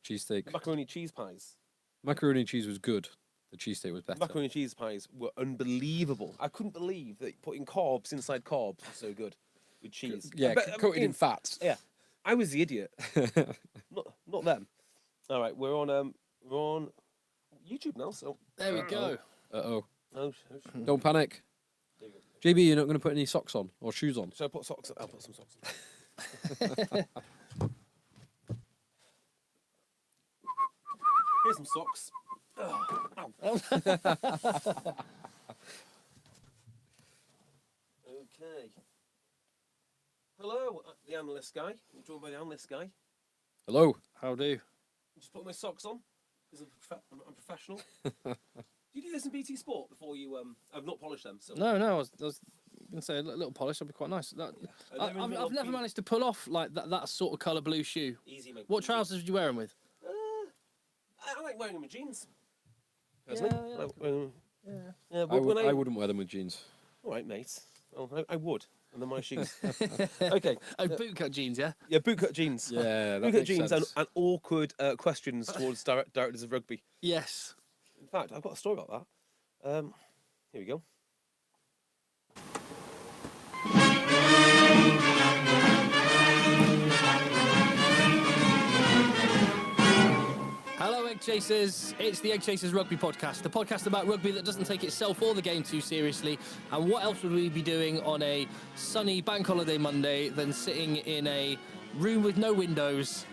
cheesesteak. Macaroni cheese pies. Macaroni and cheese was good. The cheesesteak was better. Macaroni and cheese pies were unbelievable. I couldn't believe that putting carbs inside carbs was so good with cheese. Yeah, coated in fat. Yeah, I was the idiot. not them. All right, we're on YouTube now. So there we go. Oh, oh, don't panic. JB, you're not going to put any socks on or shoes on? So I put socks. I'll put some socks on. Here's some socks. Oh, ow. Okay. Hello, the analyst guy. I'm joined by the analyst guy. Hello. How do? Just put my socks on because I'm professional. Do you do this in BT Sport before you? I've not polished them. So. No. I was going to say a little polish would be quite nice. I've never managed to pull off like that sort of colour blue shoe. Easy, mate. What trousers did you wear them with? I like wearing them with jeans. Yeah, I wouldn't wear them with jeans. All right, mate. Well, I would. And then my shoes. Okay. Oh, bootcut jeans, yeah? Yeah, bootcut jeans. Yeah, that bootcut makes jeans sense. and awkward questions towards directors of rugby. Yes. In fact, I've got a story about that. Here we go. Hello, Eggchasers. It's the Eggchasers Rugby podcast, the podcast about rugby that doesn't take itself or the game too seriously. And what else would we be doing on a sunny bank holiday Monday than sitting in a room with no windows,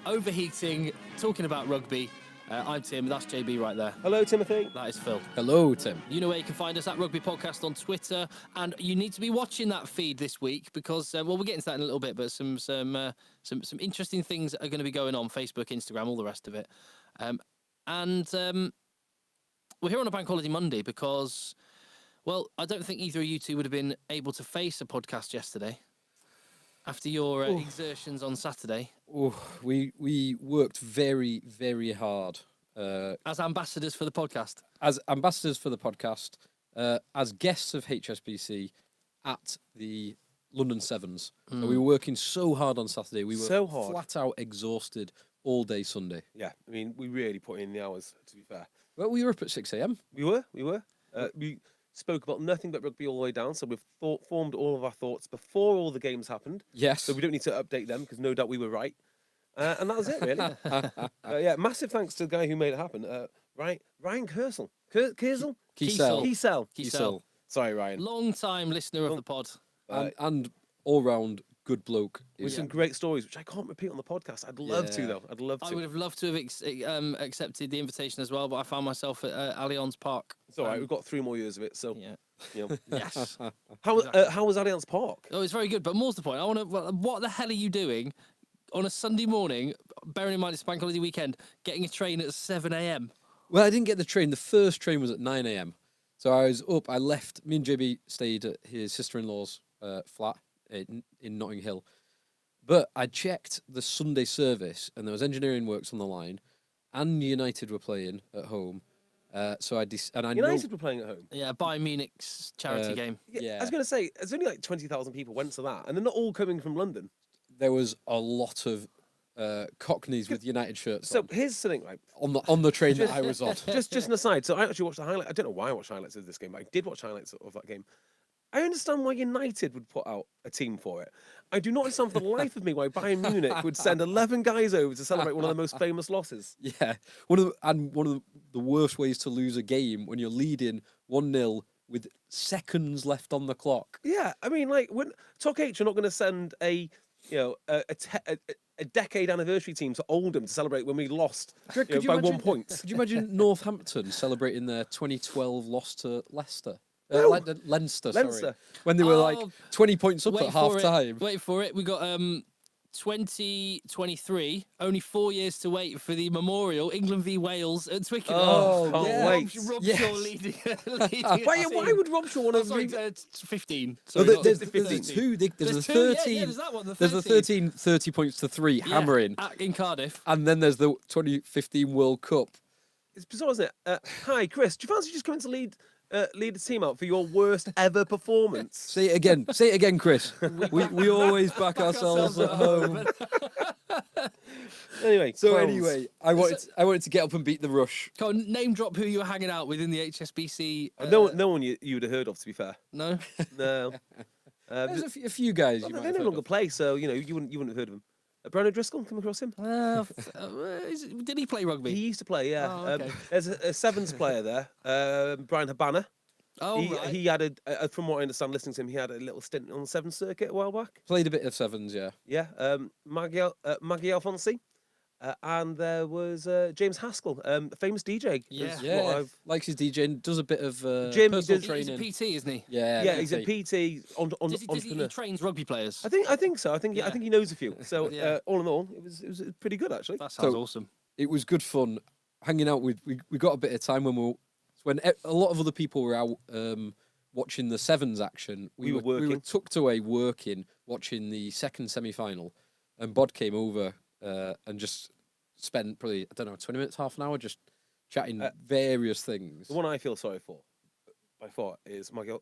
overheating, talking about rugby? I'm Tim, that's JB right there. Hello, Timothy. That is Phil. Hello, Tim. You know where you can find us at Rugby Podcast on Twitter, and you need to be watching that feed this week because, we'll get into that in a little bit, but some interesting things are going to be going on, Facebook, Instagram, all the rest of it. And we're here on a bank holiday Monday because, well, I don't think either of you two would have been able to face a podcast yesterday after your exertions on Saturday. We worked very, very hard. As ambassadors for the podcast. As ambassadors for the podcast, as guests of HSBC at the London Sevens. And we were working so hard on Saturday. We were flat out exhausted all day Sunday. Yeah, I mean, we really put in the hours, to be fair. Well, we were up at 6 a.m. We were. We spoke about nothing but rugby all the way down, so we've formed all of our thoughts before all the games happened. Yes. So we don't need to update them, because no doubt we were right. And that was it, really. Yeah, massive thanks to the guy who made it happen. Ryan Kersel. Kiesel. Sorry, Ryan. Long-time listener of the pod. And all-round good bloke. With some great stories, which I can't repeat on the podcast. I'd love to, though. I'd love to. I would have loved to have accepted the invitation as well, but I found myself at Allianz Park. It's all right. We've got 3 more years of it, so... Yeah. You know. Yes. How was Allianz Park? Oh, it's very good, but more to the point, what the hell are you doing on a Sunday morning, bearing in mind it's bank holiday weekend, getting a train at 7 a.m? Well, I didn't get the train. The first train was at 9 a.m. So I was up. I left. Me and JB stayed at his sister-in-law's flat in Notting Hill. But I checked the Sunday service, and there was engineering works on the line, and United were playing at home. So United were playing at home. Yeah, Bayern Munich's charity game. Yeah, I was going to say, there's only like 20,000 people went to that, and they're not all coming from London. There was a lot of Cockneys with United shirts. So here's the thing, right? On the train that I was on. Just an aside. So I actually watched the highlight. I don't know why I watched highlights of this game, but I did watch highlights of that game. I understand why United would put out a team for it. I do not understand for the life of me why Bayern Munich would send 11 guys over to celebrate one of the most famous losses. Yeah, one of the worst ways to lose a game when you're leading 1-0 with seconds left on the clock. Yeah, I mean, like when Talk H are not going to send a decade anniversary team to Oldham to celebrate when we lost by 1 point. Could you imagine Northampton celebrating their 2012 loss to Leicester? Leinster, sorry. When they were like 20 points up at half time. Wait for it. We got 2023, only 4 years to wait for the memorial, England v Wales at Twickenham. Oh, wait. Rob Shaw leading why would Rob Shaw want to... 15. There's 15. There's the 13. There's that one, There's the 13, 30 points to 3, hammering. In Cardiff. And then there's the 2015 World Cup. It's bizarre, isn't it? Hi, Chris. Do you fancy just coming to lead lead a team out for your worst ever performance? Say it again. Say it again, Chris. We always back ourselves at home. Anyway, So clowns. anyway, I wanted to get up and beat the rush. Go on, name drop who you were hanging out with in the HSBC. No one you'd have heard of, to be fair. No. No. There's a few guys you Well, might they have no heard longer of. play, so you wouldn't have heard of him. Brian O'Driscoll, come across him? Did he play rugby? He used to play, yeah. Oh, okay. There's a Sevens player there, Brian Habana. Oh, right. He had from what I understand, listening to him, he had a little stint on the Sevens circuit a while back. Played a bit of sevens, yeah. Yeah, Maggie Alfonsi, and there was James Haskell, famous DJ. is Yeah. what Yeah, I've- likes his DJing, does a bit of Jim, personal does- He's a training. PT, isn't he? Yeah, yeah, he's a PT. PT on Does he entrepreneur. trains rugby players? I think so. I think Yeah. he knows a few. So Yeah. all in all, it was pretty good actually. That sounds So- awesome. It was good fun hanging out with. We got a bit of time when a lot of other people were out watching the sevens action. We were We were working. tucked away working, watching the second semi-final, and Bod came over and just spent probably 20 minutes, half an hour, just chatting various things. The one I feel sorry for, by far, is Maggie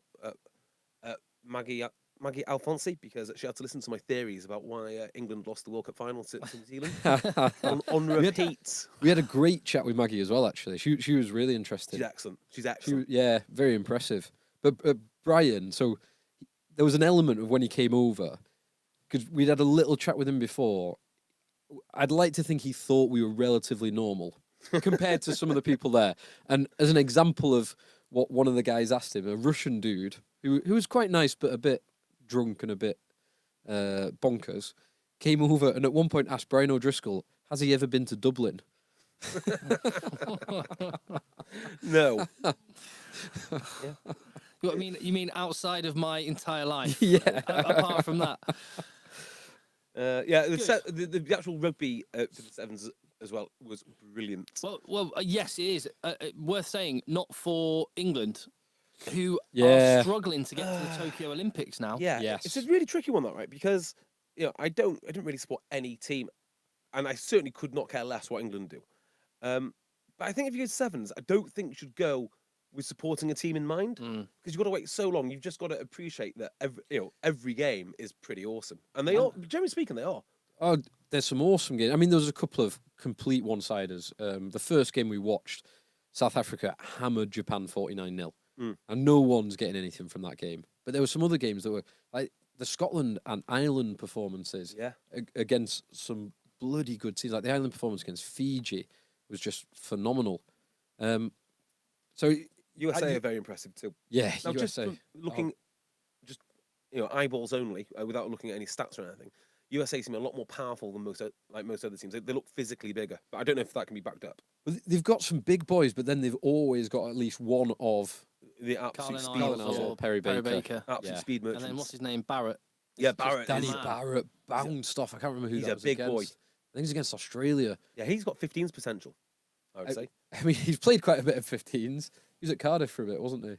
Alfonsi, because she had to listen to my theories about why England lost the World Cup final to New Zealand on repeat. We had a great chat with Maggie as well. Actually, she was really interested. She's excellent. She's She excellent. yeah, very impressive. But Brian, so there was an element of when he came over, because we'd had a little chat with him before. I'd like to think he thought we were relatively normal compared to some of the people there. And as an example of what one of the guys asked him, a Russian dude who was quite nice but a bit drunk and a bit bonkers, came over and at one point asked Brian O'Driscoll, "Has he ever been to Dublin?" No. What, you mean outside of my entire life? Yeah. Apart from that. Yeah, the actual rugby for the Sevens as well was brilliant. Well, yes, it is. Worth saying, not for England, who Yeah. are struggling to get to the Tokyo Olympics now. Yeah, Yes. it's a really tricky one, that right? Because I didn't really support any team, and I certainly could not care less what England do. But I think if you go to Sevens, I don't think you should go with supporting a team in mind, because you've got to wait so long. You've just got to appreciate that every game is pretty awesome, and they are, generally speaking, they are. Oh, there's some awesome games. I mean, there was a couple of complete one-siders. The first game we watched, South Africa hammered Japan 49-0. And no one's getting anything from that game. But there were some other games that were like the Scotland and Ireland performances Yeah. against some bloody good teams. Like the Ireland performance against Fiji was just phenomenal. So USA are very impressive too. yeah, Now, just USA. looking, just eyeballs only, without looking at any stats or anything. USA seem a lot more powerful than most other teams. They look physically bigger, but I don't know if that can be backed up. Well, they've got some big boys, but then they've always got at least one of The absolute speed, Carlin Isles or or Perry Baker. absolute Yeah. speed And merchants. then what's his name? Barrett. Yeah, Just Barrett. Danny is- mad. Barrett bounced off. I can't remember who he's that a was big boy. against. I think he's against Australia. Yeah, he's got 15's potential, I would say. I mean, he's played quite a bit of 15s. He was at Cardiff for a bit, wasn't he?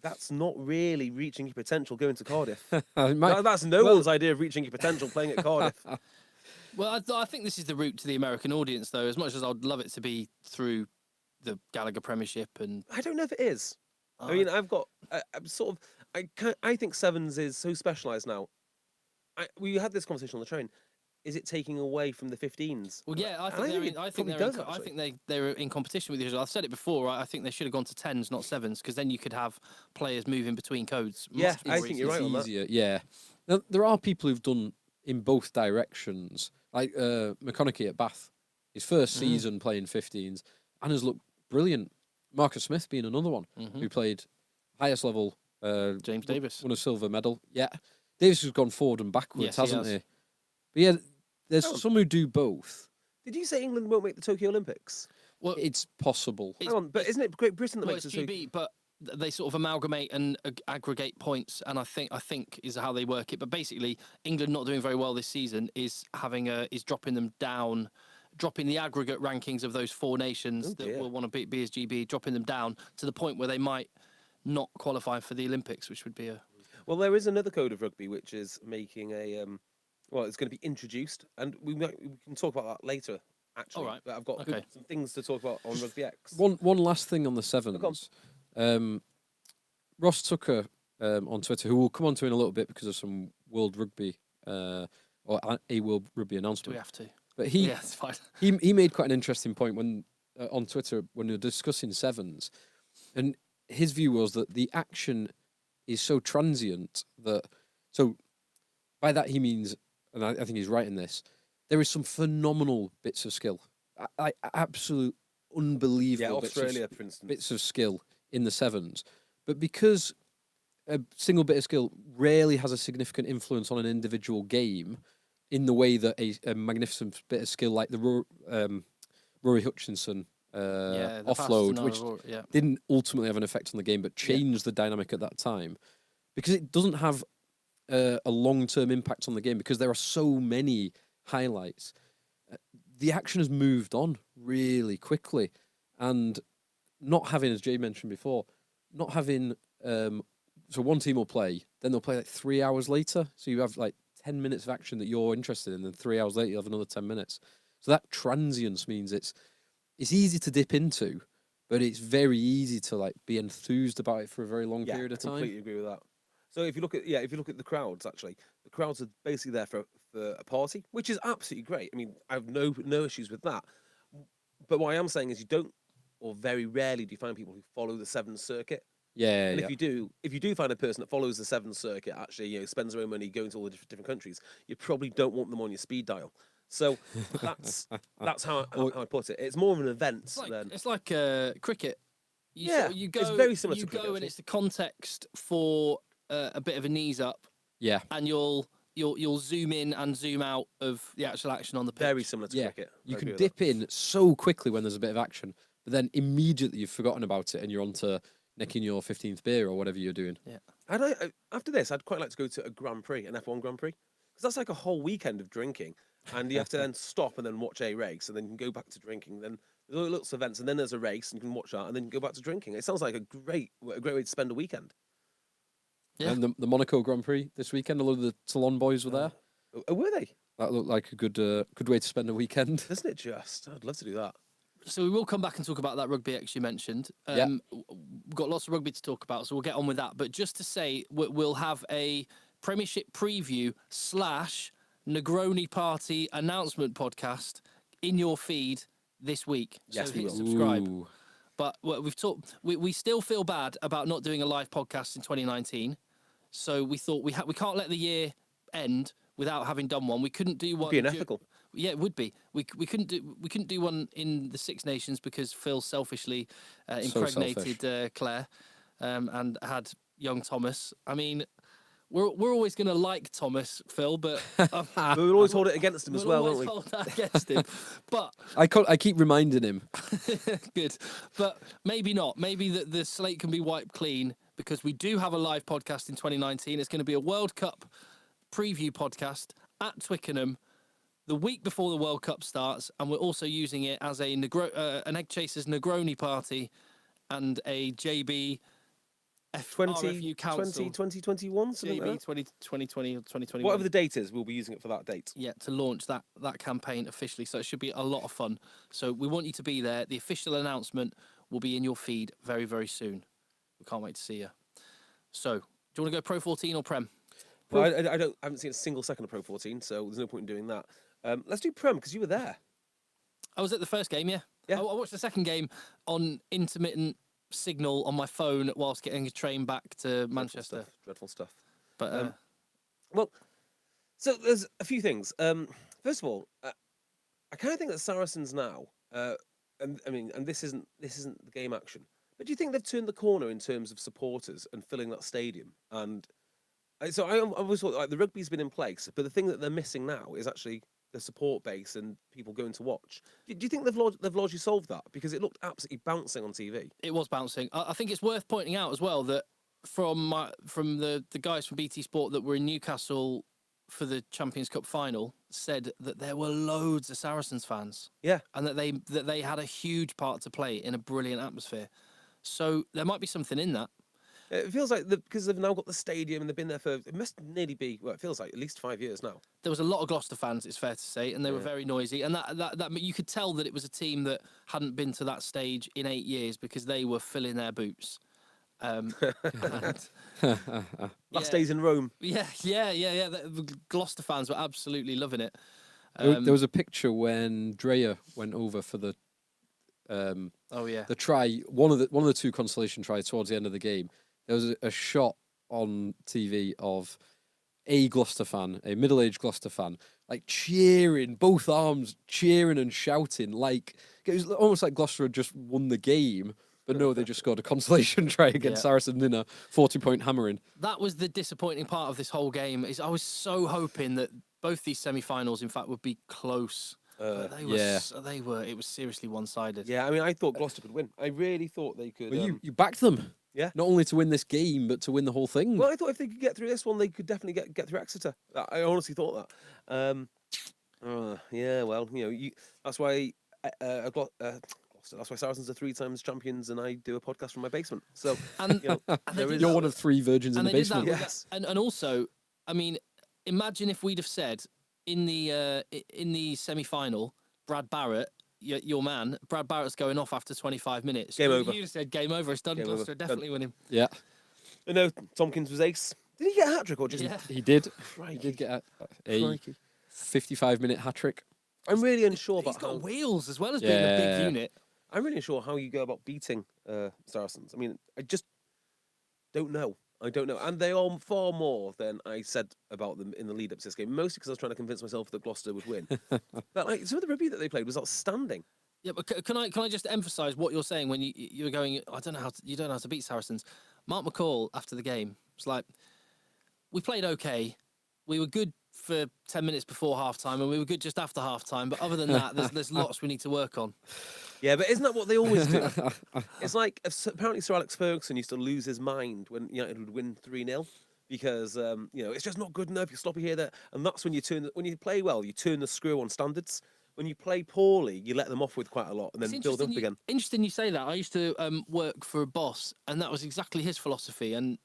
That's not really reaching your potential going to Cardiff. It might- That's no one's idea of reaching your potential playing at Cardiff. Well, I think this is the route to the American audience, though. As much as I'd love it to be through the Gallagher Premiership, and I don't know if it is. I mean, I've got. I'm sort of. I think Sevens is so specialised now. We had this conversation on the train. Is it taking away from the 15s? well, yeah, I And think they're. it I think probably they're. does, I actually. think they're in competition with each other. I've said it before. Right? I think they should have gone to 10s, not 7s, because then you could have players moving between codes. Yeah, much I more think you're easily. right on that. easier. Yeah. Now, there are people who've done in both directions. Like McConaughey at Bath, his first season playing 15s, and has looked brilliant. Marcus Smith being another one who played highest level. James Davis. Won a silver medal. Yeah. Davis has gone forward and backwards, Yes, he hasn't has. he? But yeah, there's Oh. some who do both. Did you say England won't make the Tokyo Olympics? Well, It's possible. It's- Hang on, but isn't it Great Britain that well, makes it's the Tokyo? GB, but they sort of amalgamate and aggregate points, and I think is how they work it. But basically, England not doing very well this season is dropping them down, dropping the aggregate rankings of those four nations that dear. will want to be as GB, dropping them down to the point where they might not qualify for the Olympics, which would be a Well, there is another code of rugby which is making a. Well, it's going to be introduced, and we can talk about that later. Actually, All right. But I've got Okay. some things to talk about on Rugby X. One last thing on the Look on. sevens. Ross Tucker on Twitter, who we'll come on to in a little bit because of some World Rugby or a World Rugby Do announcement. we have to? But Yeah, it's fine. he made quite an interesting point when on Twitter when we were discussing sevens, and his view was that the action is so transient that so by that he means, and I think he's right in this, there is some phenomenal bits of skill, absolute unbelievable Australia, for instance. bits of skill in the sevens, but because a single bit of skill rarely has a significant influence on an individual game in the way that a magnificent bit of skill like the Rory Hutchinson The offload, which yeah. didn't ultimately have an effect on the game, but changed the dynamic at that time, because it doesn't have a long-term impact on the game because there are so many highlights. The action has moved on really quickly, and not having, as Jay mentioned before, not having so one team will play, then they'll play like 3 hours later. So you have like 10 minutes of action that you're interested in, and then 3 hours later you have another 10 minutes. So that transience means it's easy to dip into, but it's very easy to like be enthused about it for a very long period of time. Completely agree with that. So if you look at the crowds, actually, the crowds are basically there for a party, which is absolutely great. I mean, I have no issues with that. But what I am saying is you don't, or very rarely do you find people who follow the Sevens circuit. Yeah, And yeah. if you do find a person that follows the Sevens circuit, actually, spends their own money going to all the different countries, you probably don't want them on your speed dial. So that's how I put it. It's more of an event than It's like cricket. You go, it's very similar to you cricket, go, and actually. it's the context for a bit of a knees up, Yeah. and you'll zoom in and zoom out of the actual action on the pitch. very similar to Yeah, cricket. I you agree can with dip in so quickly when there's a bit of action, but then immediately you've forgotten about it and you're on to necking your 15th beer or whatever you're doing. Yeah. After this, I'd quite like to go to a Grand Prix, an F1 Grand Prix, because that's like a whole weekend of drinking, and you have to then stop and then watch a race, and then you can go back to drinking. Then there's lots of events, and then there's a race, and you can watch that, and then you can go back to drinking. It sounds like a great way to spend a weekend. Yeah. And the Monaco Grand Prix this weekend, a lot of the Toulon boys were there. Oh, were they? That looked like a good way to spend a weekend. Doesn't it just? I'd love to do that. So we will come back and talk about that rugby X you mentioned. We've got lots of rugby to talk about, so we'll get on with that. But just to say, we'll have a Premiership preview / Negroni Party announcement podcast in your feed this week. Yes, so we hit will. subscribe. Ooh. But we've talked. We still feel bad about not doing a live podcast in 2019. So we thought we can't let the year end without having done one. We couldn't do one. Be unethical. Yeah, it would be. We couldn't do one in the Six Nations because Phil selfishly impregnated Claire and had young Thomas. I mean, we're always going to like Thomas, Phil, but We'll always hold it against him as well, won't we? Hold that against him. But I keep reminding him. good, but maybe not. Maybe the slate can be wiped clean because we do have a live podcast in 2019. It's going to be a World Cup preview podcast at Twickenham the week before the World Cup starts, and we're also using it as an Eggchasers Negroni party and a JB RFU Council 2021, something like JB that. 2020 or 2021. Whatever the date is, we'll be using it for that date. Yeah, to launch that campaign officially. So it should be a lot of fun. So we want you to be there. The official announcement will be in your feed very, very soon. We can't wait to see you. So, do you want to go Pro 14 or Prem? Well, I haven't seen a single second of Pro 14, so there's no point in doing that. Let's do Prem, because you were there. I was at the first game, yeah. Yeah. I watched the second game on intermittent signal on my phone whilst getting a train back to Manchester. Dreadful stuff. But Well, so there's a few things. First of all, I kind of think that Saracens now, and this isn't the game action, but do you think they've turned the corner in terms of supporters and filling that stadium? And so I always thought like the rugby's been in place, but the thing that they're missing now is actually the support base and people going to watch. Do you think they've largely solved that? Because it looked absolutely bouncing on TV. it was bouncing. I think it's worth pointing out as well that from the guys from BT Sport that were in Newcastle for the Champions Cup final said that there were loads of Saracens fans. Yeah. And that they had a huge part to play in a brilliant atmosphere. So there might be something in that. It feels like because they've now got the stadium and they've been there for, it must nearly be, well, it feels like at least 5 years now. There was a lot of Gloucester fans, it's fair to say, and they were very noisy. And that you could tell that it was a team that hadn't been to that stage in 8 years because they were filling their boots. And, Last days in Rome. yeah. The Gloucester fans were absolutely loving it. There was a picture when Dreyer went over for the the try, one of the two consolation tries towards the end of the game. There was a shot on TV of a Gloucester fan, a middle-aged Gloucester fan, like cheering, both arms cheering and shouting, like it was almost like Gloucester had just won the game. But no, they just scored a consolation try against Saracens in a 40-point hammering. That was the disappointing part of this whole game. Is I was so hoping that both these semi-finals, in fact, would be close. But they were. It was seriously one-sided. Yeah, I mean, I thought Gloucester could win. I really thought they could. Well, you backed them. Yeah. Not only to win this game, but to win the whole thing. Well, I thought if they could get through this one, they could definitely get through Exeter. I honestly thought that. Yeah, well, that's why that's why Saracens are 3 times champions, and I do a podcast from my basement. So, you're one of 3 virgins in the basement. Yes. And also, I mean, imagine if we'd have said in the semi-final, Brad Barrett, your man, Brad Barrett's going off after 25 minutes. Game over. You'd have said game over. It's done. Gloucester definitely winning. Yeah. I know Tompkins was ace. Did he get a hat-trick or just... Yeah. He did. Crikey. He did get a 55-minute hat-trick. I'm really unsure He's about got how... wheels as well as being a big unit. I'm really unsure how you go about beating Saracens. I mean, I just don't know. I don't know. And they are far more than I said about them in the lead-up to this game, mostly because I was trying to convince myself that Gloucester would win. But some of the rugby that they played was outstanding. Yeah, but can I just emphasise what you're saying when you're going? You don't know how to beat Saracens. Mark McCall after the game was like, we played okay. We were good for 10 minutes before half-time, and we were good just after half-time. But other than that, there's lots we need to work on. Yeah, but isn't that what they always do? It's like, apparently Sir Alex Ferguson used to lose his mind when United would win 3-0 because, it's just not good enough. You're sloppy here, there. And that's when when you play well, you turn the screw on standards. When you play poorly, you let them off with quite a lot and then build up again. Interesting you say that. I used to work for a boss, and that was exactly his philosophy. And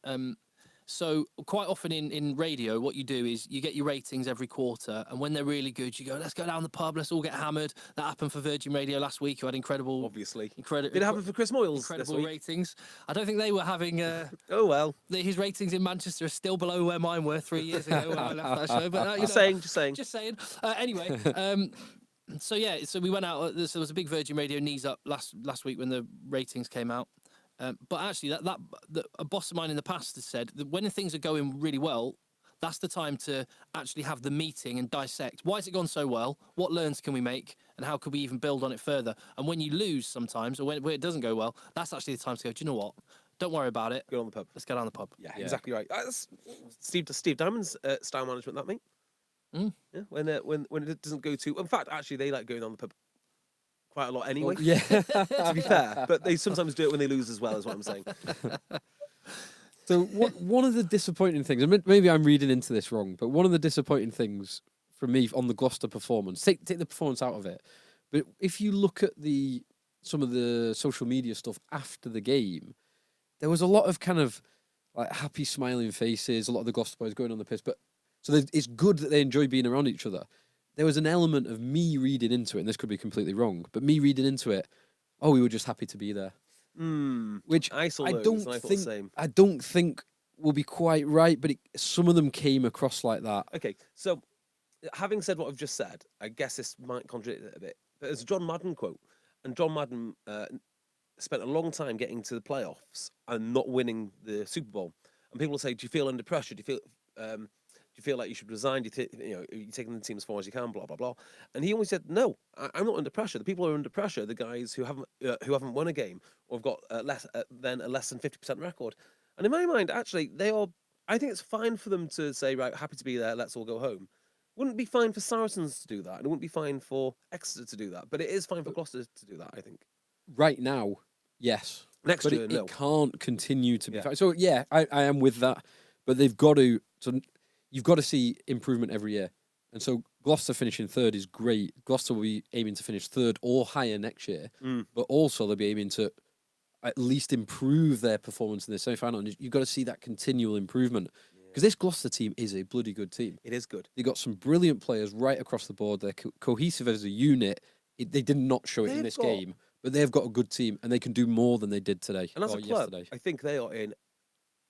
so quite often in radio, what you do is you get your ratings every quarter, and when they're really good, you go, let's go down the pub, let's all get hammered. That happened for Virgin Radio last week, who had incredible... Obviously. Did it happen for Chris Moyles incredible this week? ratings. I don't think they were having... oh, well. His ratings in Manchester are still below where mine were 3 years ago when I left that show. But Just saying. Anyway... So we went out. There was a big Virgin Radio knees up last week when the ratings came out. But actually, that a boss of mine in the past has said that when things are going really well, that's the time to actually have the meeting and dissect. Why has it gone so well? What learns can we make? And how could we even build on it further? And when you lose sometimes, or when it doesn't go well, that's actually the time to go, do you know what? Don't worry about it. Go on the pub. Let's go down the pub. Yeah, exactly right. That's Steve Diamond's style management, that, mate. Yeah, when it doesn't go too... In fact, actually, they like going on the pub quite a lot anyway. Yeah. To be fair. But they sometimes do it when they lose as well, is what I'm saying. So one of the disappointing things, and maybe I'm reading into this wrong, but one of the disappointing things for me on the Gloucester performance, take the performance out of it, but if you look at some of the social media stuff after the game, there was a lot of kind of like happy smiling faces, a lot of the Gloucester boys going on the piss, but so it's good that they enjoy being around each other. There was an element of me reading into it, and this could be completely wrong, but me reading into it, we were just happy to be there. Which I don't think will be quite right, but some of them came across like that. Okay, so having said what I've just said, I guess this might contradict it a bit, but there's a John Madden quote, and John Madden spent a long time getting to the playoffs and not winning the Super Bowl. And people will say, do you feel under pressure? Do you feel like you should resign? You're taking the team as far as you can, blah, blah, blah. And he always said, no, I'm not under pressure. The people who are under pressure are the guys who haven't won a game or have got less than 50% record. And in my mind, actually, I think it's fine for them to say, right, happy to be there, let's all go home. Wouldn't be fine for Saracens to do that. And it wouldn't be fine for Exeter to do that. But it is fine for Gloucester to do that, I think. Right now, yes. Next year, no. It can't continue to be fine. So, yeah, I am with that. But they've got to... So, you've got to see improvement every year. And so Gloucester finishing third is great. Gloucester will be aiming to finish third or higher next year. But also they'll be aiming to at least improve their performance in the semi-final. And you've got to see that continual improvement. Because this Gloucester team is a bloody good team. It is good. They've got some brilliant players right across the board. They're cohesive as a unit. They did not show it in this game. but they've got a good team and they can do more than they did today And as or a club, yesterday. I think they are in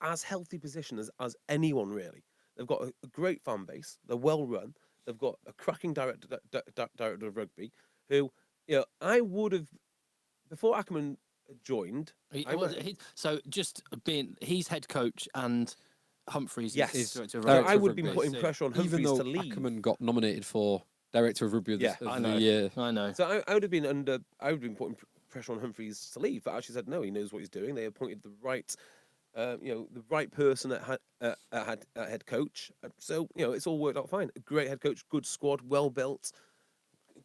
as healthy position as anyone really. They've got a great fan base. They're well run. They've got a cracking director of rugby who, I would have before Ackerman joined. So just being he's head coach and Humphreys Yes. is director of So rugby. I would have Rugby. been putting See. pressure on Even Humphreys though to leave. Ackerman got nominated for director of rugby of Yeah, I the know. year. I know. So I would have been putting pressure on Humphreys to leave, but actually said no. He knows what he's doing. They appointed the right, the right person at head coach. So it's all worked out fine. A great head coach, good squad, well built,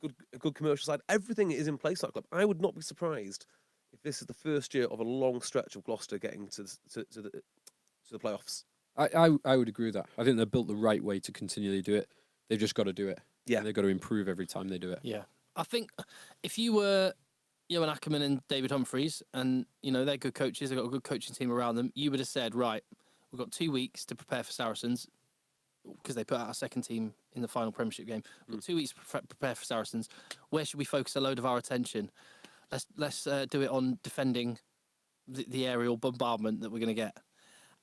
a good commercial side. Everything is in place at that club. I would not be surprised if this is the first year of a long stretch of Gloucester getting to the playoffs. I would agree with that. I think they're built the right way to continually do it. They've just got to do it. Yeah. And they've got to improve every time they do it. Yeah, I think if you were Johan Ackerman and David Humphreys, and they're good coaches, they've got a good coaching team around them, you would have said, right, we've got 2 weeks to prepare for Saracens because they put out our second team in the final Premiership game. We've got 2 weeks to prepare for Saracens. Where should we focus a load of our attention? Let's do it on defending the aerial bombardment that we're going to get.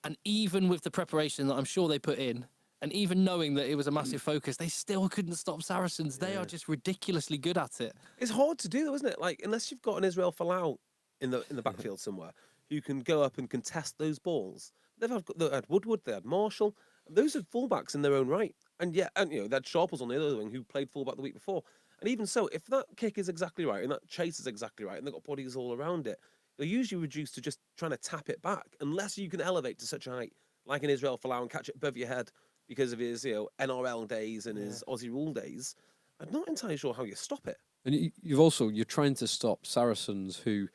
And even with the preparation that I'm sure they put in, and even knowing that it was a massive focus, they still couldn't stop Saracens. They are just ridiculously good at it. It's hard to do, though, isn't it? Like, unless you've got an Israel Folau in the backfield somewhere who can go up and contest those balls. They had Woodward, they had Marshall. Those are fullbacks in their own right. And they had Sharples on the other wing who played fullback the week before. And even so, if that kick is exactly right and that chase is exactly right and they've got bodies all around it, they're usually reduced to just trying to tap it back. Unless you can elevate to such a height, like an Israel Folau, and catch it above your head because of his NRL days and his Aussie rule days, I'm not entirely sure how you stop it. And you're trying to stop Saracens, who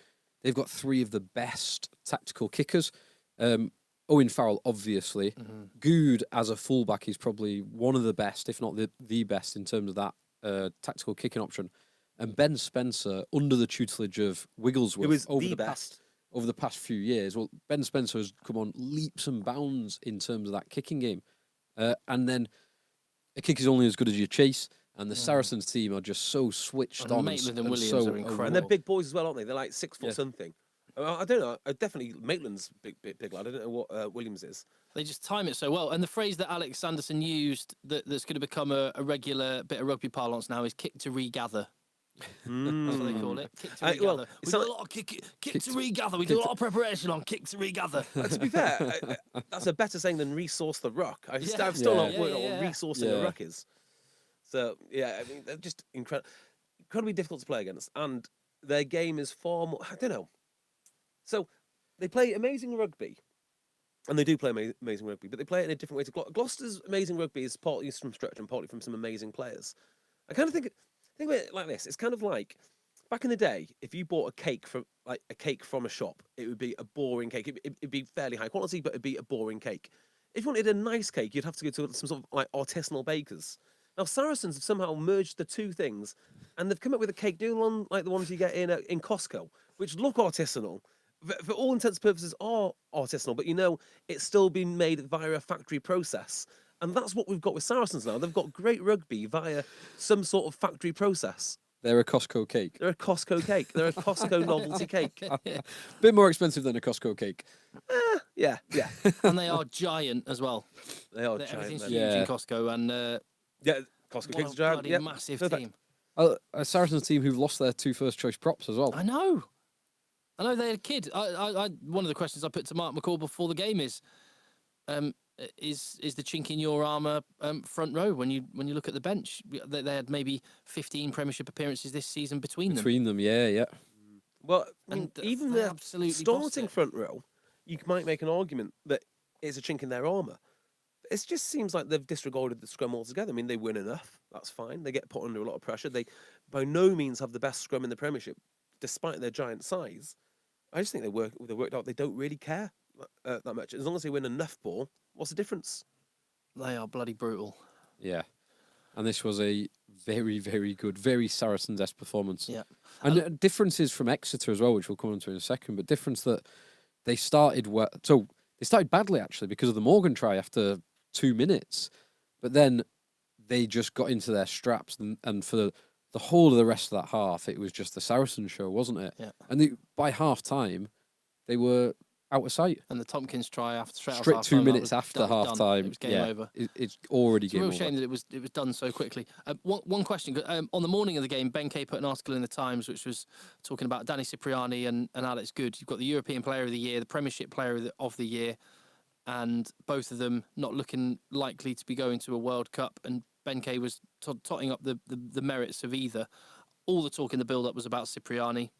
they've got 3 of the best tactical kickers. Owen Farrell, obviously. Good as a fullback is probably one of the best, if not the best, in terms of that tactical kicking option. And Ben Spencer, under the tutelage of Wigglesworth, It was over the the best. over the past few years. Well, Ben Spencer has come on leaps and bounds in terms of that kicking game. And then a kick is only as good as your chase. And the Saracens team are just so switched on. Maitland and Williams so are incredible. And they're big boys as well, aren't they? They're like 6 foot Yeah. something. I don't know. Definitely Maitland's big lad. I don't know what Williams is. They just time it so well. And the phrase that Alex Sanderson used that's going to become a regular bit of rugby parlance now is kick to regather. That's what they call it. Kick to regather. Well, we it's do a not- lot of kick to regather. We do a lot of prepreparation on kick to regather. To be fair, that's a better saying than resource the ruck. I've still Yeah. not worked out what resourcing the Yeah. ruck is. So, I mean, they're just incredibly difficult to play against. And their game is far more, I don't know. So, they play amazing rugby. And they do play amazing rugby, but they play it in a different way to Gloucester's amazing rugby is partly from structure and partly from some amazing players. I kind of think of it like this. It's kind of like back in the day, if you bought a cake from a shop, it would be a boring cake. It'd be fairly high quality, but it'd be a boring cake. If you wanted a nice cake, you'd have to go to some sort of like artisanal bakers. Now Saracens have somehow merged the two things, and they've come up with a cake doing like the ones you get in Costco, which look artisanal. For all intents and purposes are artisanal, but it's still been made via a factory process. And that's what we've got with Saracens now. They've got great rugby via some sort of factory process. They're a Costco cake. They're a Costco cake. They're a Costco novelty cake. Bit more expensive than a Costco cake. Yeah. And they are giant as well. They are Everything's giant. huge Yeah. in Costco. And Yeah, Costco what cakes a are giant. bloody Yep. massive Perfect. team. A Saracens team who've lost their 2 first choice props as well. I know they had a kid. One of the questions I put to Mark McCall before the game is the chink in your armour front row when you look at the bench? They had maybe 15 Premiership appearances this season between them. Between them, yeah. Well, I mean, And even they the absolutely bossed starting it. front row, you might make an argument that it's a chink in their armour. It just seems like they've disregarded the scrum altogether. I mean, they win enough. That's fine. They get put under a lot of pressure. They, by no means, have the best scrum in the Premiership, despite their giant size. I just think they worked out they don't really care that much. As long as they win enough ball, what's the difference? They are bloody brutal. Yeah. And this was a very, very good, very Saracens-esque performance. Yeah. And differences from Exeter as well, which we'll come on to in a second, but difference that they started well. So they started badly, actually, because of the Morgan try after 2 minutes. But then they just got into their straps. And for the whole of the rest of that half, it was just the Saracen show, wasn't it? Yeah. And by half time, they were out of sight. And the Tompkins try after Straight 2 minutes after half time. It was game over. It's already It's a game real over. shame that it was done so quickly. One question. On the morning of the game, Ben Kay put an article in the Times which was talking about Danny Cipriani and Alex Good. You've got the European Player of the Year, the Premiership Player of the Year, and both of them not looking likely to be going to a World Cup. And Ben Kay was totting up the merits of either. All the talk in the build-up was about Cipriani.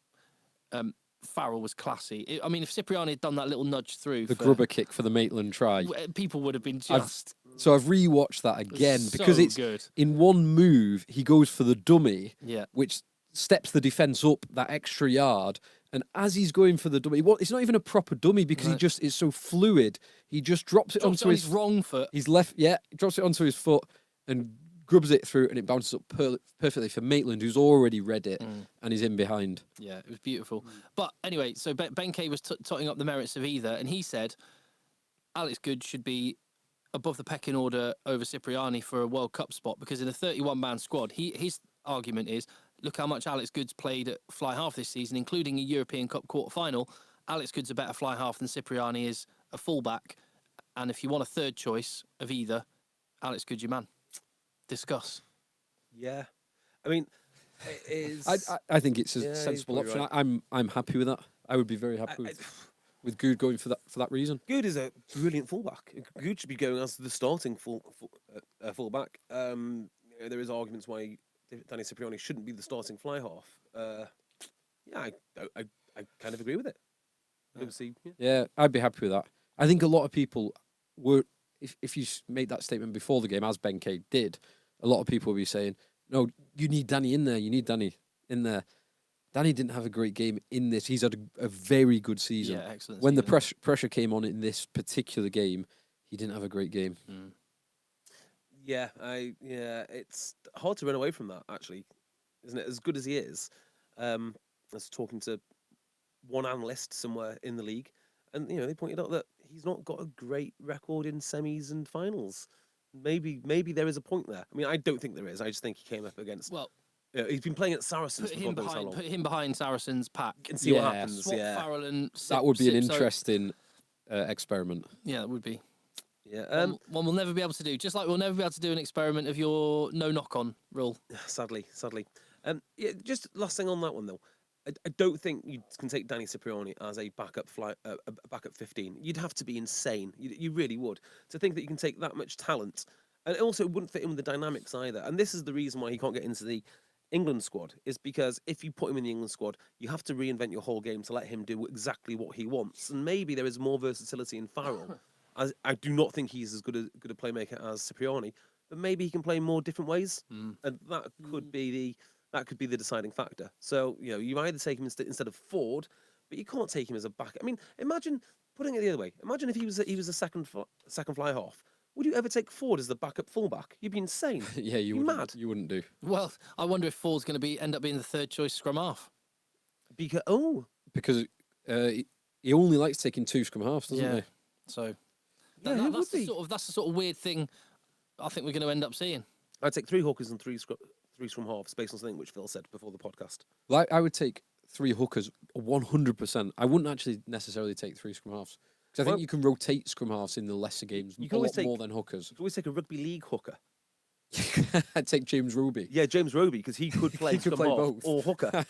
Farrell was classy. I mean, if Cipriani had done that little nudge through... The grubber kick for the Maitland try. People would have been just... So I've rewatched that again because it's good. In one move, he goes for the dummy, Yeah. which steps the defence up that extra yard. And as he's going for the dummy, it's not even a proper dummy because it's so fluid. He just drops it onto his wrong foot. His left, drops it onto his foot and grubs it through, and it bounces up perfectly for Maitland, who's already read it and is in behind. Yeah, it was beautiful. But anyway, so Ben Kay was totting up the merits of either, and he said Alex Good should be above the pecking order over Cipriani for a World Cup spot because in a 31-man squad, his argument is, look how much Alex Good's played at fly half this season, including a European Cup quarter-final. Alex Good's a better fly half than Cipriani is a fullback, and if you want a third choice of either, Alex Good's your man. Discuss. Yeah, I mean, it is. I think it's a Yeah, sensible he's probably option. I'm happy with that. I would be very happy with Good going for that reason. Good is a brilliant fullback. Good should be going as the starting fullback. There is arguments why Danny Cipriani shouldn't be the starting fly half. I kind of agree with it. Obviously, Yeah, I'd be happy with that. I think a lot of people were, if you made that statement before the game, as Ben Kay did, a lot of people would be saying, no, you need Danny in there. You need Danny in there. Danny didn't have a great game in this. He's had a very good season. Yeah, excellent When season. the pressure came on in this particular game, he didn't have a great game. it's hard to run away from that, actually, isn't it? As good as he is, I was talking to one analyst somewhere in the league, and they pointed out that he's not got a great record in semis and finals. Maybe there is a point there. I mean, I don't think there is. I just think he came up against. Well, he's been playing at Saracens for God knows how long. Put him behind Saracens' pack And see what happens. Swap Yeah, Farrell and That would be an Sip, so- interesting experiment. Yeah, it would be. yeah. One we'll never be able to do. Just like we'll never be able to do an experiment of your no knock-on rule. Sadly. Just last thing on that one though. I don't think you can take Danny Cipriani as a backup a backup 15. You'd have to be insane. You really would, to think that you can take that much talent, and also it wouldn't fit in with the dynamics either. And this is the reason why he can't get into the England squad, is because if you put him in the England squad, you have to reinvent your whole game to let him do exactly what he wants. And maybe there is more versatility in Farrell. I do not think he's as good a playmaker as Cipriani, but maybe he can play in more different ways, and that could be the deciding factor. So you either take him instead of Ford, but you can't take him as a back. I mean, imagine putting it the other way. Imagine if he was a second fly half. Would you ever take Ford as the backup fullback? You'd be insane. Yeah, you You'd be wouldn't. mad. You wouldn't do. Well, I wonder if Ford's going to end up being the third choice scrum half. Because he only likes taking 2 scrum halves, doesn't he? So would be. that's the sort of weird thing I think we're going to end up seeing. I'd take 3 hookers and 3 scrum halves based on something which Phil said before the podcast. Well, I would take 3 hookers 100%. I wouldn't actually necessarily take 3 scrum halves. Because I think you can rotate scrum halves in the lesser games You a can always lot take- more than hookers. You could always take a rugby league hooker. I'd take James Roby. Yeah, James Roby, because he could play He could scrum play half both. or hooker.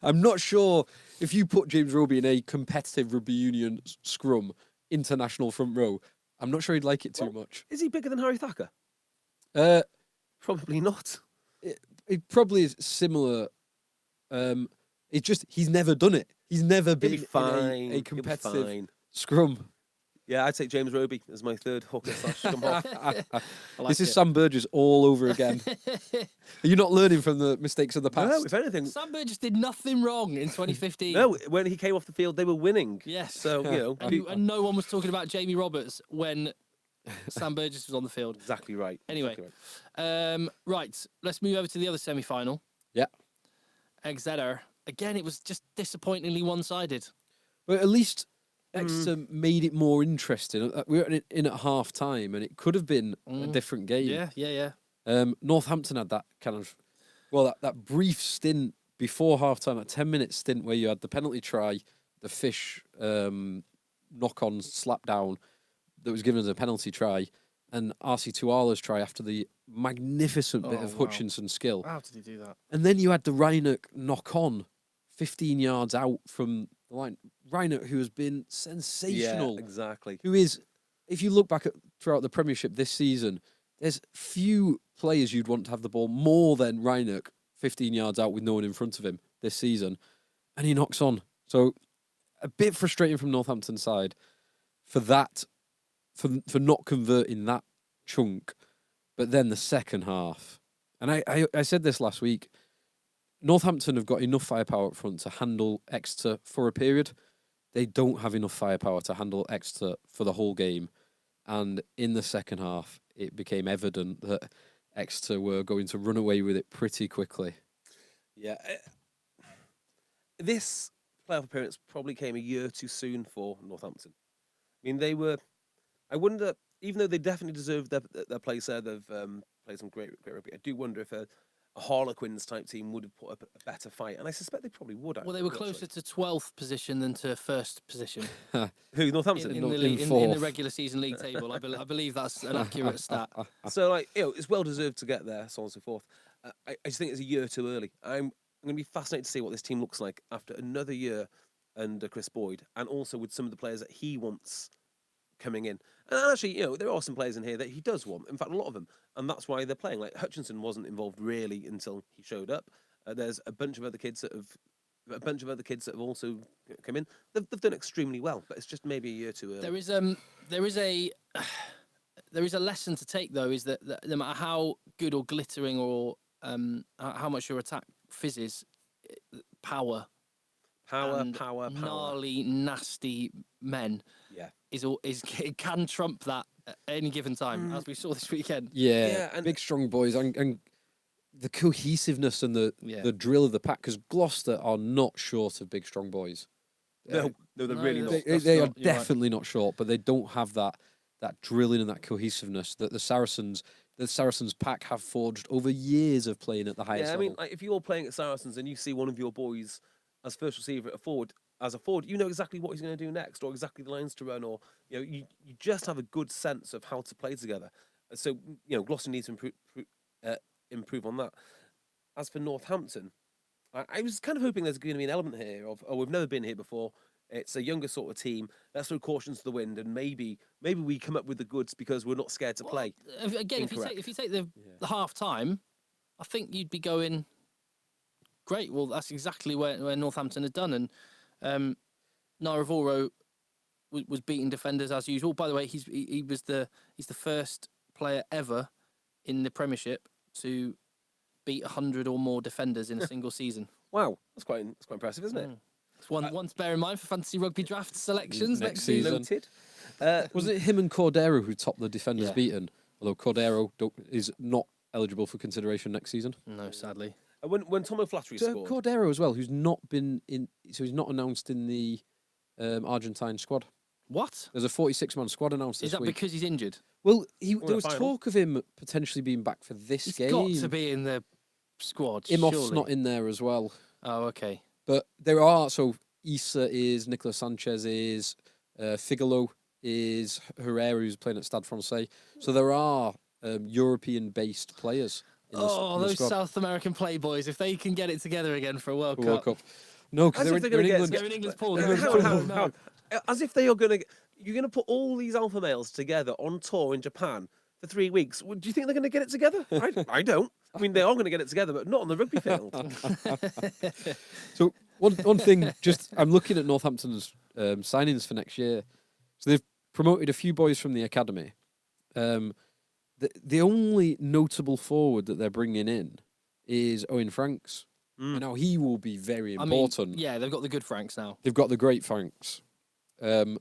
I'm not sure if you put James Roby in a competitive rugby union scrum international front row, I'm not sure he'd like it too much. Is he bigger than Harry Thacker? Probably not. It probably is similar. It's just he's never done it. He's never He'll been be fine. in a He'll be competitive fine. scrum. Yeah, I'd take James Roby as my third hooker / scrum half. This is Sam Burgess all over again. Are you not learning from the mistakes of the past? No, if anything, Sam Burgess did nothing wrong in 2015. no. When he came off the field, they were winning. Yes. So And no one was talking about Jamie Roberts when Sam Burgess was on the field. exactly right. Anyway, Exactly right. right, let's move over to the other semi-final. Yeah. Exeter. Again, it was just disappointingly one-sided. But at least Exeter made it more interesting. We were in at half time, and it could have been a different game. Yeah. Northampton had that kind of Well, that brief stint before half-time, that 10-minute stint where you had the penalty try, the Fish knock-on slap down that was given as a penalty try, and RC Tuala's try after the magnificent bit of Hutchinson's skill. How did he do that? And then you had the Reinert knock-on 15 yards out from the line. Reinert, who has been sensational. Yeah, exactly. Who is, if you look back at throughout the Premiership this season, there's few players you'd want to have the ball more than Reinert 15 yards out with no one in front of him this season. And he knocks on. So a bit frustrating from Northampton's side for that, for not converting that chunk. But then the second half, and I said this last week, Northampton have got enough firepower up front to handle Exeter for a period. They don't have enough firepower to handle Exeter for the whole game. And in the second half, it became evident that Exeter were going to run away with it pretty quickly. Yeah. This playoff appearance probably came a year too soon for Northampton. I mean, they were... I wonder, even though they definitely deserved their place there, they've played some great rugby, I do wonder if a Harlequins type team would have put up a better fight, and I suspect they probably would. Well, they were closer to 12th position than to first position. Who, Northampton? In the regular season league table. I believe that's an accurate stat. So, like, it's well deserved to get there, so on and so forth. I just think it's a year too early. I'm going to be fascinated to see what this team looks like after another year under Chris Boyd, and also with some of the players that he wants coming in. And actually, there are some players in here that he does want. In fact, a lot of them. And that's why they're playing. Like, Hutchinson wasn't involved really until he showed up. There's a bunch of other kids that have also come in. They've done extremely well, but it's just maybe a year too early. There is a lesson to take, though, is that no matter how good or glittering or how much your attack fizzes, power, gnarly, nasty men, it can trump that at any given time, as we saw this weekend. Yeah, and big strong boys and the cohesiveness and the drill of the pack, because Gloucester are not short of big strong boys. No, they're really not. They are definitely not short, but they don't have that drilling and that cohesiveness that the Saracens pack have forged over years of playing at the highest level. I mean, like, if you're playing at Saracens and you see one of your boys as first receiver at a forward, you know exactly what he's going to do next, or exactly the lines to run, or you just have a good sense of how to play together. So Gloucester needs to improve on that. As for Northampton, I was kind of hoping there's going to be an element here of, we've never been here before. It's a younger sort of team. Let's throw caution to the wind, and maybe we come up with the goods because we're not scared to play. Again, if you take the half time, I think you'd be going, great. Well, that's exactly where Northampton had done, and Naravoro was beating defenders as usual. By the way, he's the first player ever in the Premiership to beat 100 or more defenders in a single season. Wow, that's quite impressive, isn't it? It's one to bear in mind for fantasy rugby draft selections next season. Noted. Was it him and Cordero who topped the defenders beaten? Although Cordero is not eligible for consideration next season. No, sadly. When Tom O'Flaherty scored, Cordero as well, who's not been in, so he's not announced in the Argentine squad. What? There's a 46-man squad announced this week. Is that because he's injured? Well, there was talk of him potentially being back for this game. He's got to be in the squad. Imoff's not in there as well. Oh, okay. But there are, so Issa is, Nicolas Sanchez is, Figalo is, Herrera, who's playing at Stade Francais. So there are European-based players in the those squad. South American playboys, if they can get it together again for a World Cup. No, because they're in England. They're in England's pool. Hang on. As if they are going to... You're going to put all these alpha males together on tour in Japan for 3 weeks. Do you think they're going to get it together? I don't. I mean, they are going to get it together, but not on the rugby field. So one thing, I'm looking at Northampton's signings for next year. So they've promoted a few boys from the academy. The only notable forward that they're bringing in is Owen Franks. And now he will be very important. I mean, they've got the good Franks now. They've got the great Franks. I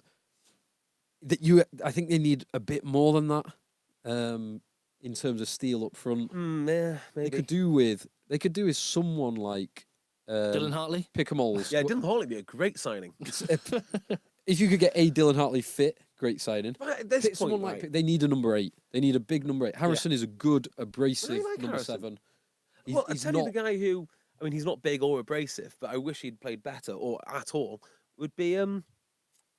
think they need a bit more than that in terms of steel up front. Yeah, maybe. They could do with someone like Dylan Hartley, Pickamoles. Yeah, Dylan Hartley would be a great signing. If you could get a Dylan Hartley fit, great signing. But at this point, they need a number 8. They need a big number 8. Harrison is a good, abrasive number Harrison. 7. Well, I he's tell not. you, the guy who, I mean, he's not big or abrasive, but I wish he'd played better or at all, would be,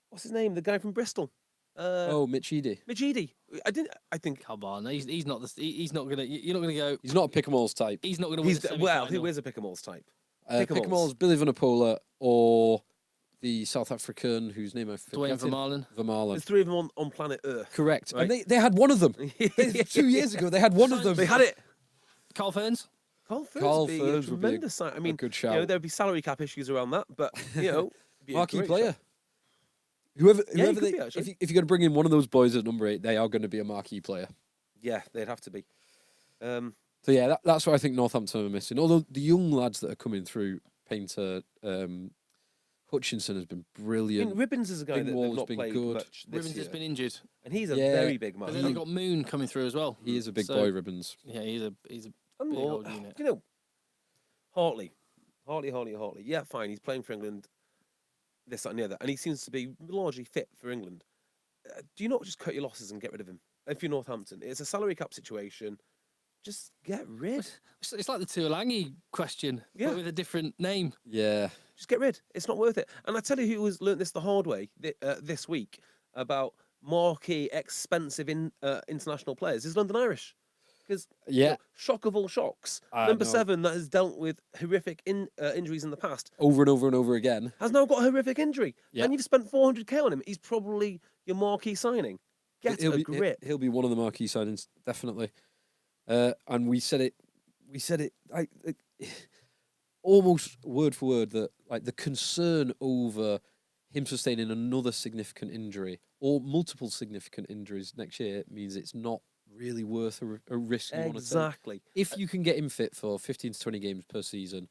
what's his name? The guy from Bristol. Oh, Mitch Eady. Mitch Eady. I think Come on, he's not he's not gonna. You're not gonna go. He's not a pick-em-alls type. He's not gonna win the well, semi-final. who is a pick-em-alls type? Pick-em-alls, Billy Vanapola, or the South African whose name I forget. Dwayne Vermaelen. Vermaelen. There's three of them on planet Earth. Correct. Right. And they had one of them. 2 years ago, they had one of them. They had it. Carl Ferns. Carl Ferns Carl would be Ferns a would be a- tremendous sign. I mean, good you know, shout. there'd be salary cap issues around that, but you know, it'd be a Marquee great player. shout. Whoever Yeah, he whoever could they, be, actually. if you're going to bring in one of those boys at number 8, they are going to be a marquee player. Yeah, they'd have to be. So yeah, that's what I think Northampton are missing. Although the young lads that are coming through, Painter, Hutchinson has been I brilliant. mean, Ribbons is a guy that they've Dingwall's not been played good. much this Ribbons year, has been injured, and he's a Yeah, very big but man. then they've got Moon coming through as well. He is a big So, boy, Ribbons. Yeah, he's a And big more, old unit. you know, Hartley. Yeah, fine. He's playing for England. This, that, and the other, and he seems to be largely fit for England. Do you not just cut your losses and get rid of him? If you're Northampton, it's a salary cap situation. Just get rid. It's like the Tuolangi question, Yeah. but with a different name. Yeah. Just get rid. It's not worth it. And I tell you who has learnt this the hard way this week about marquee, expensive international players is London Irish. Because Yeah. shock of all shocks, I number know. 7 that has dealt with horrific injuries in the past Over and over and over again. has now got a horrific injury. Yeah. And you've spent 400k on him. He's probably your marquee signing. Get He'll a be, grip. He'll be one of the marquee signings, definitely. And we said it. Almost word for word that like the concern over him sustaining another significant injury or multiple significant injuries next year means it's not really worth a risk you want to take. Exactly. If you can get him fit for 15 to 20 games per season,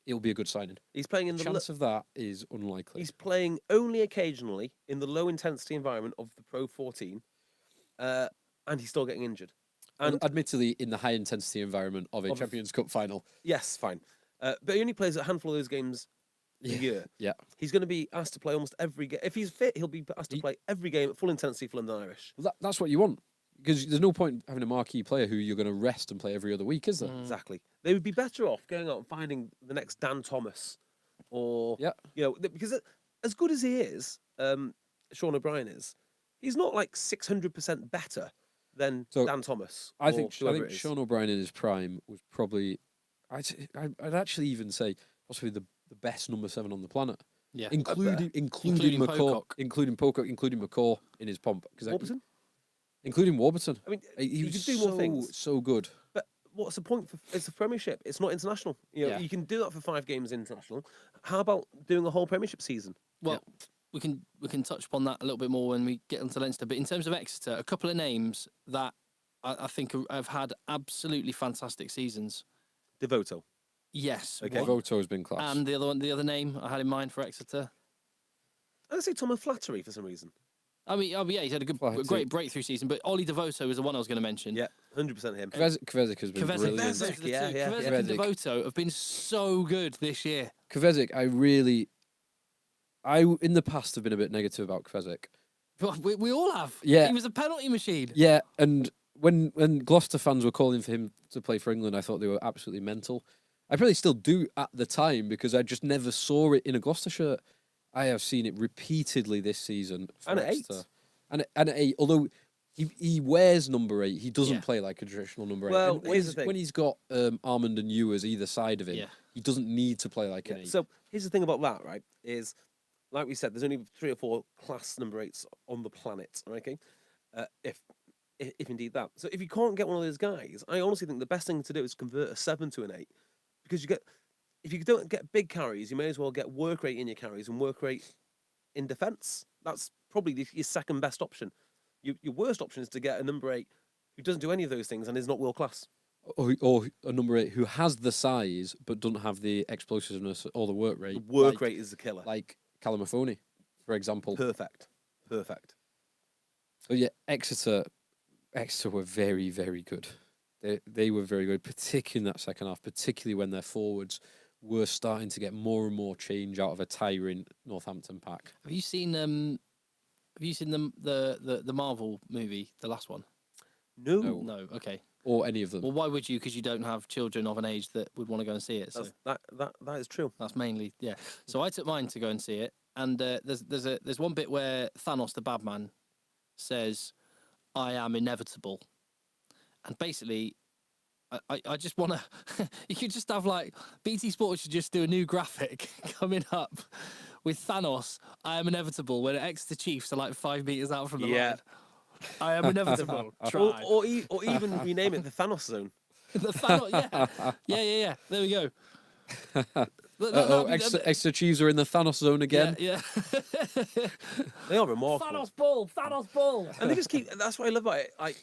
it'll be a good signing. He's playing in The the chance of that is unlikely. He's playing only occasionally in the low intensity environment of the Pro 14, and he's still getting injured. And Admittedly, in the high intensity environment of a Champions Cup final. yes, fine. But he only plays a handful of those games a year. Yeah. He's going to be asked to play almost every game. If he's fit, he'll be asked to play every game at full intensity for London Irish. Well, that's what you want. Because there's no point having a marquee player who you're going to rest and play every other week, is there? Exactly. They would be better off going out and finding the next Dan Thomas, or Yeah. you know, because as good as he is, Sean O'Brien is, he's not like 600% better than So, Dan Thomas. I or think whoever it is. Sean O'Brien in his prime was probably, I'd actually even say possibly the best number 7 on the planet, Yeah, including Including McCaw, Pocock. including Pocock, including McCaw in his pomp, Warburton? including Warburton. I mean, He you was could do more things. so good. But what's the point? It's a Premiership. It's not international. You know, Yeah. you can do that for 5 games international. How about doing a whole Premiership season? Well, we can touch upon that a little bit more when we get onto Leinster. But in terms of Exeter, a couple of names that I think have had absolutely fantastic seasons. Devoto. Yes, Okay. one. Voto has been class. And the other name I had in mind for Exeter. I'd say Tom O'Flattery for some reason. I mean, yeah, he's had a Flaherty. great breakthrough season. But Ollie Devoto is the one I was going to mention. Yeah, 100% him. Kvesic has been Kvesic, brilliant. those are the two. Yeah, yeah, Kvesic yeah. and Kvesic. Devoto have been so good this year. Kvesic, I in the past have been a bit negative about Kvesic. But we all have. Yeah. He was a penalty machine. Yeah, and when Gloucester fans were calling for him to play for England, I thought they were absolutely mental. I probably still do at the time because I just never saw it in a Gloucester shirt. I have seen it repeatedly this season. For And at 8. Exeter. And at 8, although he wears number 8, he doesn't Yeah. play like a traditional number 8. Well, And here's the thing. when he's got Armand and Ewers either side of him, Yeah. he doesn't need to play like an Yeah, 8. so here's the thing about that, right? Is like we said, there's only 3 or 4 class number 8s on the planet. Okay, if indeed that. So if you can't get one of those guys, I honestly think the best thing to do is convert a 7 to an 8, because if you don't get big carries, you may as well get work rate in your carries and work rate in defence. That's probably your second best option. Your worst option is to get a number 8 who doesn't do any of those things and is not world class. Or a number 8 who has the size but doesn't have the explosiveness or the work rate. The work like, rate is the killer. Like Calamafoni, for example. Perfect. So yeah, Exeter were very, very good. They were very good, particularly in that second half, particularly when their forwards were starting to get more and more change out of a tiring Northampton pack. Have you seen the Marvel movie, the last one? No. No, okay. or any of them. Well, why would you? Because you don't have children of an age that would want to go and see it. So That is true. that's mainly So I took mine to go and see it, and there's one bit where Thanos, the bad man, says, "I am inevitable," and basically, I just want to. You could just have like BT Sport should just do a new graphic coming up with Thanos, "I am inevitable," when Exeter Chiefs are like 5 meters out from the line. I am inevitable. Try. Or even rename it the Thanos Zone. The Thanos, yeah. There we go. Extra Chiefs are in the Thanos zone again. Yeah. They are remarkable. Thanos ball. And they just keep. That's what I love about it.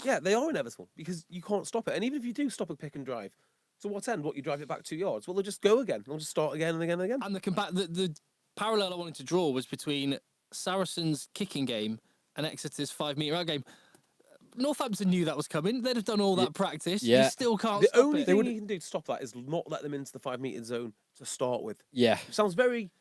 Yeah, they are inevitable because you can't stop it. And even if you do stop a pick and drive, to what end? What, you drive it back 2 yards? Well, they'll just go again. They'll just start again and again and again. And the parallel I wanted to draw was between Saracens' kicking game and Exeter's 5 metre out game. Northampton knew that was coming. They'd have done all that practice. Yeah. You still can't The stop only it. thing you can do to stop that is not let them into the 5 metre zone to start with. Yeah. It sounds very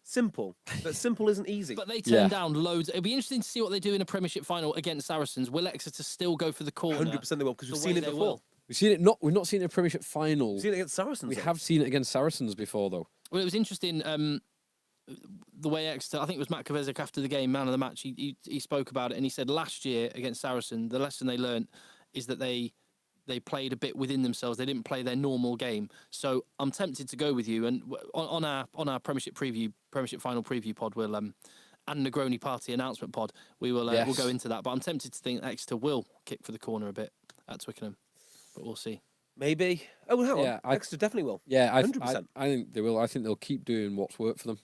simple, but simple isn't easy. But they turn down loads. It'll be interesting to see what they do in a Premiership final against Saracens. Will Exeter still go for the corner? 100% they will, because we've the seen way it they before. will? We've not seen it in a Premiership final. We've seen it against Saracens. We though. have seen it against Saracens before, though. Well, it was interesting. The way Exeter, I think it was Matt Kovacic after the game, man of the match, he spoke about it, and he said last year against Saracen, the lesson they learned is that they played a bit within themselves. They didn't play their normal game. So I'm tempted to go with you, and on our Premiership final preview pod, we'll and Negroni Party announcement pod, we'll go into that. But I'm tempted to think Exeter will kick for the corner a bit at Twickenham, but we'll see. Maybe. Oh, hang on. Yeah, Exeter definitely will. Yeah, 100%. I think they will. I think they'll keep doing what's worked for them.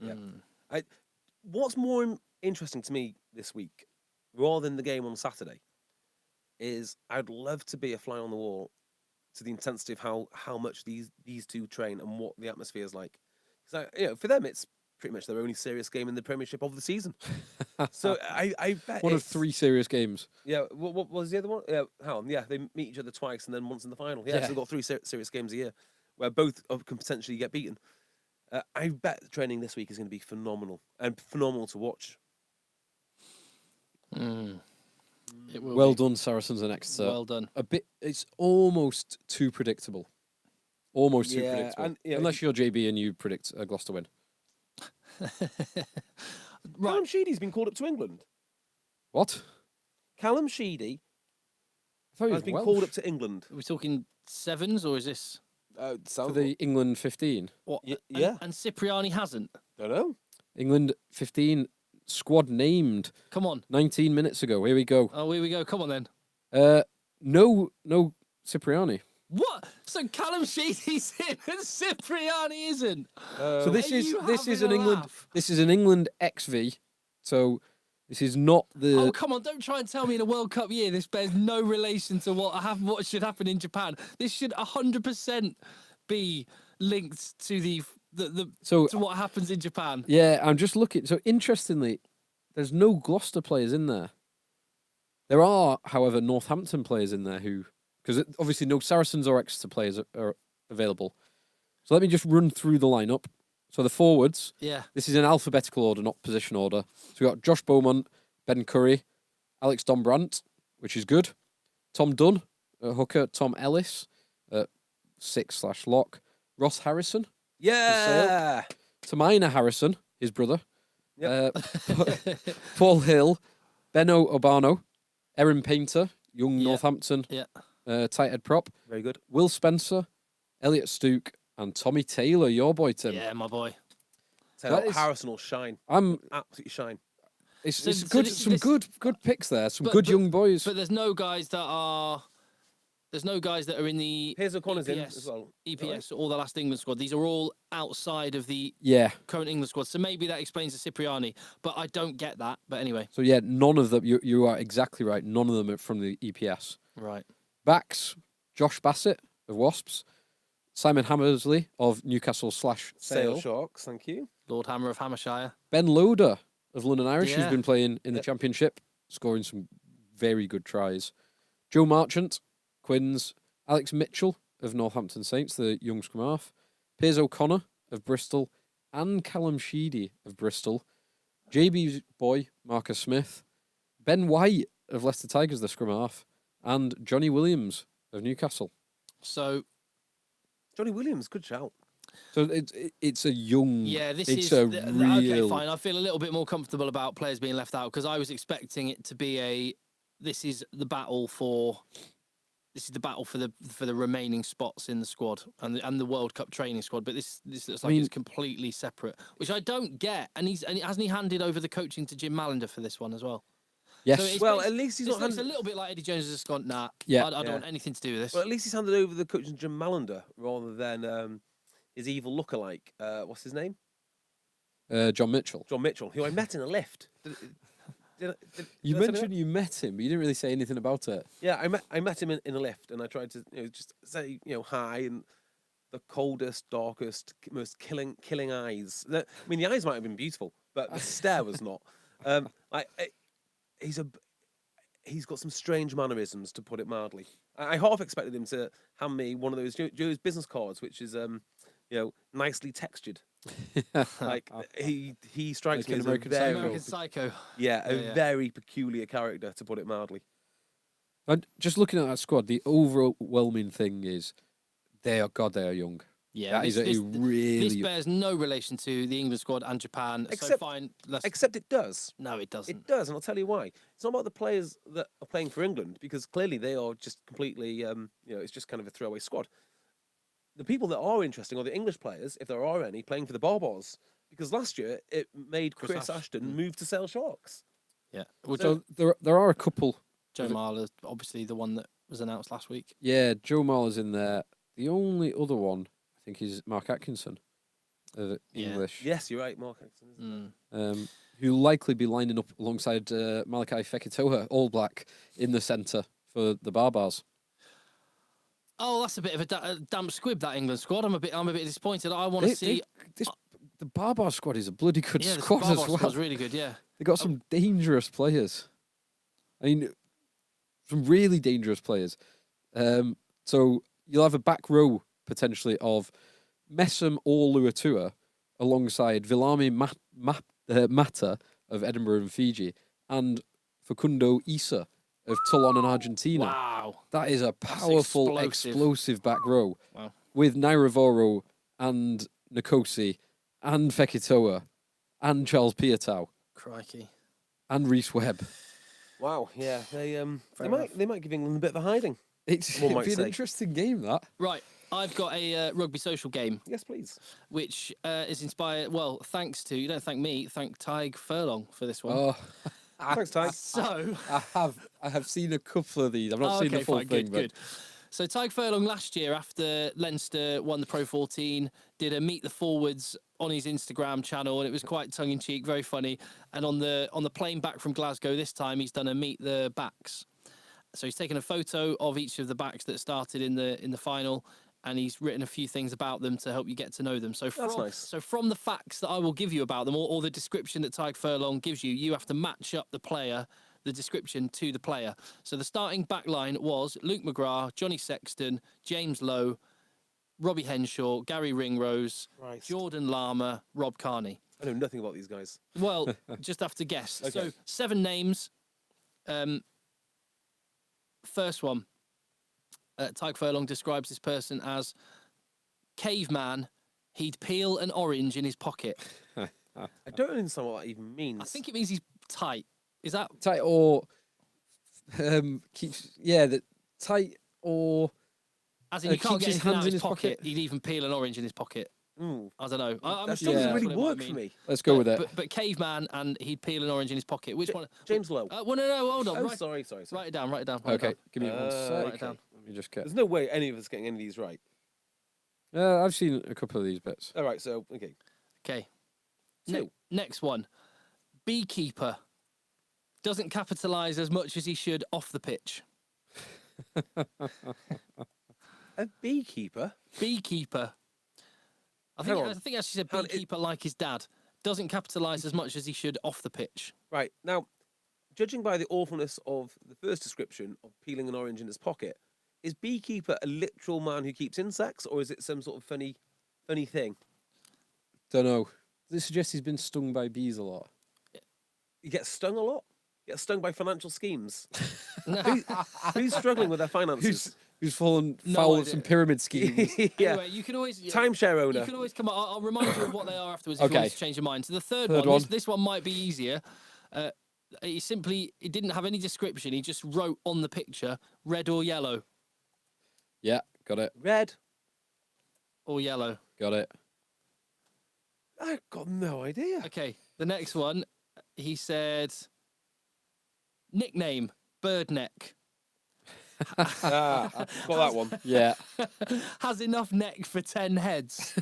Yeah. What's more interesting to me this week, rather than the game on Saturday, is I'd love to be a fly on the wall to the intensity of how much these two train and what the atmosphere is like. Because for them, it's pretty much their only serious game in the Premiership of the season. So I bet one of 3 serious games. Yeah. What was the other one? Yeah, hang on. Yeah, they meet each other twice and then once in the final. Yeah, so they've got 3 serious games a year where both can potentially get beaten. I bet the training this week is going to be phenomenal and phenomenal to watch. It will Well be. done, Saracens and Exeter. Well done. It's almost too predictable. Almost too Yeah, predictable. and, Unless you're JB and you predict a Gloucester win. Callum Sheedy's been called up to England. What? Callum Sheedy I thought he has was been Welsh. called up to England. Are we talking sevens, or is this For the England 15. what? Yeah. And Cipriani hasn't. Don't know. England 15 squad named Come on. 19 minutes ago. Here we go. Oh, here we go. Come on then. No Cipriani. What? So Callum Sheedy's in and Cipriani isn't. So this Are is you this is an having a England laugh? this is an England XV. So this is not the Oh, come on. Don't try and tell me in a World Cup year this bears no relation to what should happen in Japan. This should 100% be linked to to what happens in Japan. Yeah, I'm just looking. So interestingly, there's no Gloucester players in there. There are, however, Northampton players in there who, because obviously no Saracens or Exeter players are available. So let me just run through the lineup. So the forwards, Yeah. this is in alphabetical order, not position order. So we've got Josh Beaumont, Ben Curry, Alex Dombrandt, which is good. Tom Dunn, hooker. Tom Ellis, 6/lock. Ross Harrison. Yeah. Tamina Harrison, his brother. Yep. Paul Hill, Benno Urbano, Erin Painter, young Yeah. Northampton, Yeah. tight head prop. Very good. Will Spencer, Elliot Stook, and Tommy Taylor, your boy Tim. Yeah, my boy. Tell you That what, is- Harrison will shine. I'm. Absolutely shine. It's, So- it's so good. this- Some this- good picks there. Some but- good but- young boys. But there's no guys that are. There's no guys that are in the Piers O'Connor's in EPS, as well. EPS or the last England squad. These are all outside of the Yeah. current England squad. So maybe that explains the Cipriani. But I don't get that. But anyway. So yeah, none of them. You are exactly right. None of them are from the EPS. Right. Backs: Josh Bassett of Wasps, Simon Hammersley of Newcastle / Sale Sharks, thank you. Lord Hammer of Hammershire. Ben Loader of London Irish, who's Yeah. been playing in the Yep. Championship, scoring some very good tries. Joe Marchant, Quins, Alex Mitchell of Northampton Saints, the young scrum half, Piers O'Connor of Bristol, and Callum Sheedy of Bristol, JB's boy, Marcus Smith, Ben White of Leicester Tigers, the scrum half, and Johnny Williams of Newcastle. So Johnny Williams, good shout. So it's a young. yeah, this it's is a okay. real. Fine, I feel a little bit more comfortable about players being left out because I was expecting it to be this is the battle for the remaining spots in the squad and the World Cup training squad. But this looks like it's completely separate, which I don't get. And hasn't he handed over the coaching to Jim Mallender for this one as well? Yes. So Well, at least he's it's not. a little bit like Eddie Jones has just gone, nah, Yeah. I don't want anything to do with this. Well, at least he's handed over the coaching to Jim Mallender rather than his evil lookalike. What's his name? John Mitchell. John Mitchell, who I met in a lift. You did I say mentioned you met him, but you didn't really say anything about it. Yeah, I met him in a lift, and I tried to just say hi, and the coldest, darkest, most killing eyes. I mean, the eyes might have been beautiful, but the stare was not. He's got some strange mannerisms, to put it mildly. I half expected him to hand me one of those Joe's business cards, which is nicely textured. Like he strikes me as a very American Psycho. a very peculiar character, to put it mildly. And just looking at that squad, the overwhelming thing is they are young. Yeah, that is a really. This bears no relation to the England squad and Japan. Except it does. No, it doesn't. It does, and I'll tell you why. It's not about the players that are playing for England, because clearly they are just completely, it's just kind of a throwaway squad. The people that are interesting are the English players, if there are any, playing for the Barbars, because last year it made Chris Ashton move to Sale Sharks. Yeah. So there are a couple. Joe Marler, obviously the one that was announced last week. Yeah, Joe Marler's in there. The only other one, I think, is Mark Atkinson, English. Yes, you're right, Mark Atkinson. Who'll likely be lining up alongside Malachi Fekitoa, All Black, in the centre for the Barbars. Oh, that's a bit of a damp squib, that England squad. I'm a bit disappointed. I want to see. The Barbar squad is a bloody good Yeah, squad the as Barbar well. squad's really good. Yeah. They got some dangerous players. I mean, some really dangerous players. So you'll have a back row potentially of Messam or Luatua alongside Vilami Mata of Edinburgh and Fiji and Facundo Isa of Toulon and Argentina. Wow. That is a powerful, explosive back row. Wow. With Nairavoro and Nkosi and Fekitoa and Charles Piatow Crikey. and Reece Webb. Wow, yeah, they might give England a bit of a hiding. It's One might be an say. interesting game, that. Right. I've got a rugby social game, Yes, please. which is inspired. Well, thanks to, you don't thank me, thank Tig Furlong for this one. Oh, Thanks, Ty. So. I have seen a couple of these. I've not seen the full fine, thing, good, but good. So Tig Furlong last year, after Leinster won the Pro 14, did a Meet the Forwards on his Instagram channel, and it was quite tongue in cheek, very funny. And on the plane back from Glasgow this time, he's done a Meet the Backs. So he's taken a photo of each of the backs that started in the final, and he's written a few things about them to help you get to know them. So That's nice. So from the facts that I will give you about them, or the description that Tig Furlong gives you, you have to match up the description to the player. So the starting back line was Luke McGrath, Johnny Sexton, James Lowe, Robbie Henshaw, Gary Ringrose, Christ. Jordan Lama, Rob Carney. I know nothing about these guys. Well, just have to guess. Okay. So 7 names. First one. Tig Furlong describes this person as caveman. He'd peel an orange in his pocket. I don't understand what that even means. I think it means he's tight. Is that tight or keeps the tight or as in you can't keeps get his anything hands out in his his pocket? pocket? He'd even peel an orange in his pocket. I don't know. I'm that sure doesn't that's really what it work might for mean. me. Let's go with it. But caveman and he'd peel an orange in his pocket. Which one? James Lowe. Well, no, hold on. Oh, right, sorry. Write it down. Write it down. Okay, give me one Uh, sec. Write it down. Let me just get. There's no way any of us getting any of these right. I've seen a couple of these bits. All right, so okay. Okay. Two. Next one. Beekeeper. Doesn't capitalise as much as he should off the pitch. A beekeeper. Beekeeper. I Hang think on. I actually said Hang on, beekeeper like his dad. Doesn't capitalise as much as he should off the pitch. Right now, judging by the awfulness of the first description of peeling an orange in his pocket, is beekeeper a literal man who keeps insects, or is it some sort of funny thing? Don't know. This suggests he's been stung by bees a lot. He gets stung a lot. get stung by financial schemes? No. Who's struggling with their finances? Who's fallen No foul of idea. some pyramid schemes? Yeah. Anyway, you can always Timeshare You owner. can always come up. I'll remind you of what they are afterwards if you Okay. want to change your mind. So the third Third one, one. This one might be easier. He didn't have any description. He just wrote on the picture, red or yellow, Yeah, got it. Red. or yellow. Got it. I've got no idea. Okay, the next one, he said, nickname, bird neck. I've got that one. Yeah. Has enough neck for 10 heads.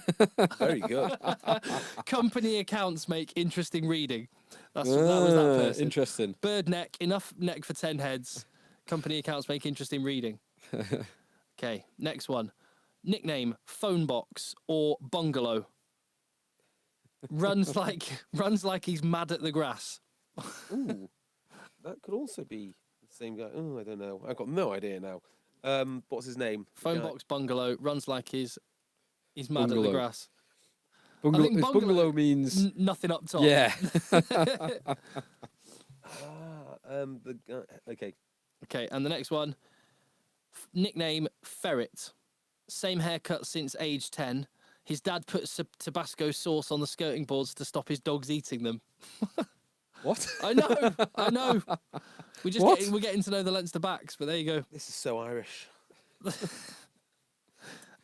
Very good. Company accounts make interesting reading. That was that person. Interesting. Bird neck, enough neck for 10 heads. Company accounts make interesting reading. Okay, next one. Nickname, phone box or bungalow. Runs like he's mad at the grass. Ooh, that could also be the same guy. Oh, I don't know. I've got no idea now. What's his name? Phone box bungalow, runs like he's mad at the Bungalow. grass. Bungalow, think bungalow bungalow means Nothing up top. yeah. The guy. Okay. Okay, and the next one. Nickname, ferret. Same haircut since age 10. His dad puts Tabasco sauce on the skirting boards to stop his dogs eating them. What? I know. We're getting to know the Leinster backs, but there you go. This is so Irish.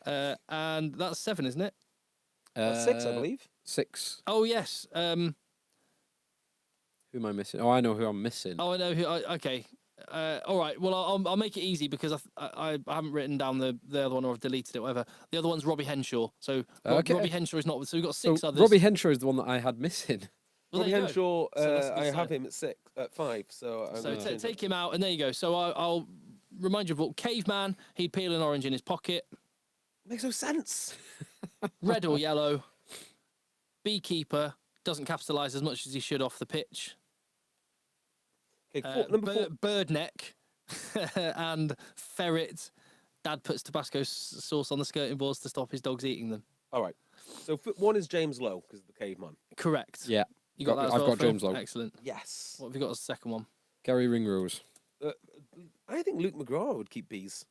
And that's 7, isn't it? 6, I believe. 6. Oh yes. Who am I missing? Oh, I know who I'm missing. Oh, I know who. Okay. All right. Well, I'll make it easy because I haven't written down the other one or I've deleted it. Whatever. The other one's Robbie Henshaw. So Okay. Robbie Henshaw is not. So we've got So 6 others. Robbie Henshaw is the one that I had missing. Well, Robbie there you go. Henshaw, So that's a good I have sign. him at 5. So I'm So gonna change take it. him out, and there you go. So I'll remind you of what caveman. He'd peel an orange in his pocket. Makes no sense. Red or yellow. Beekeeper doesn't capitalise as much as he should off the pitch. Okay, number 4. Bird neck and ferret. Dad puts Tabasco sauce on the skirting boards to stop his dogs eating them. All right. So 1 is James Lowe because of the caveman. Correct. Yeah. You got that as I've well, got Phil? James Lowe. Excellent. Yes. What have you got as the second one? Gary Ringrose. I think Luke McGraw would keep bees.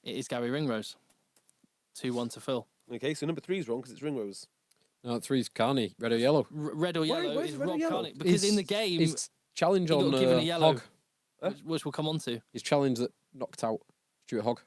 It is Gary Ringrose. 2-1 to Phil. Okay, so number 3 is wrong because it's Ringrose. No, 3's Carney. Red or yellow. Red or yellow where's is red or Rob yellow? Carney. Because in the His- game, his challenge he on got given a yellow, Hogg. which we'll come on to. His challenge that knocked out Stuart Hogg.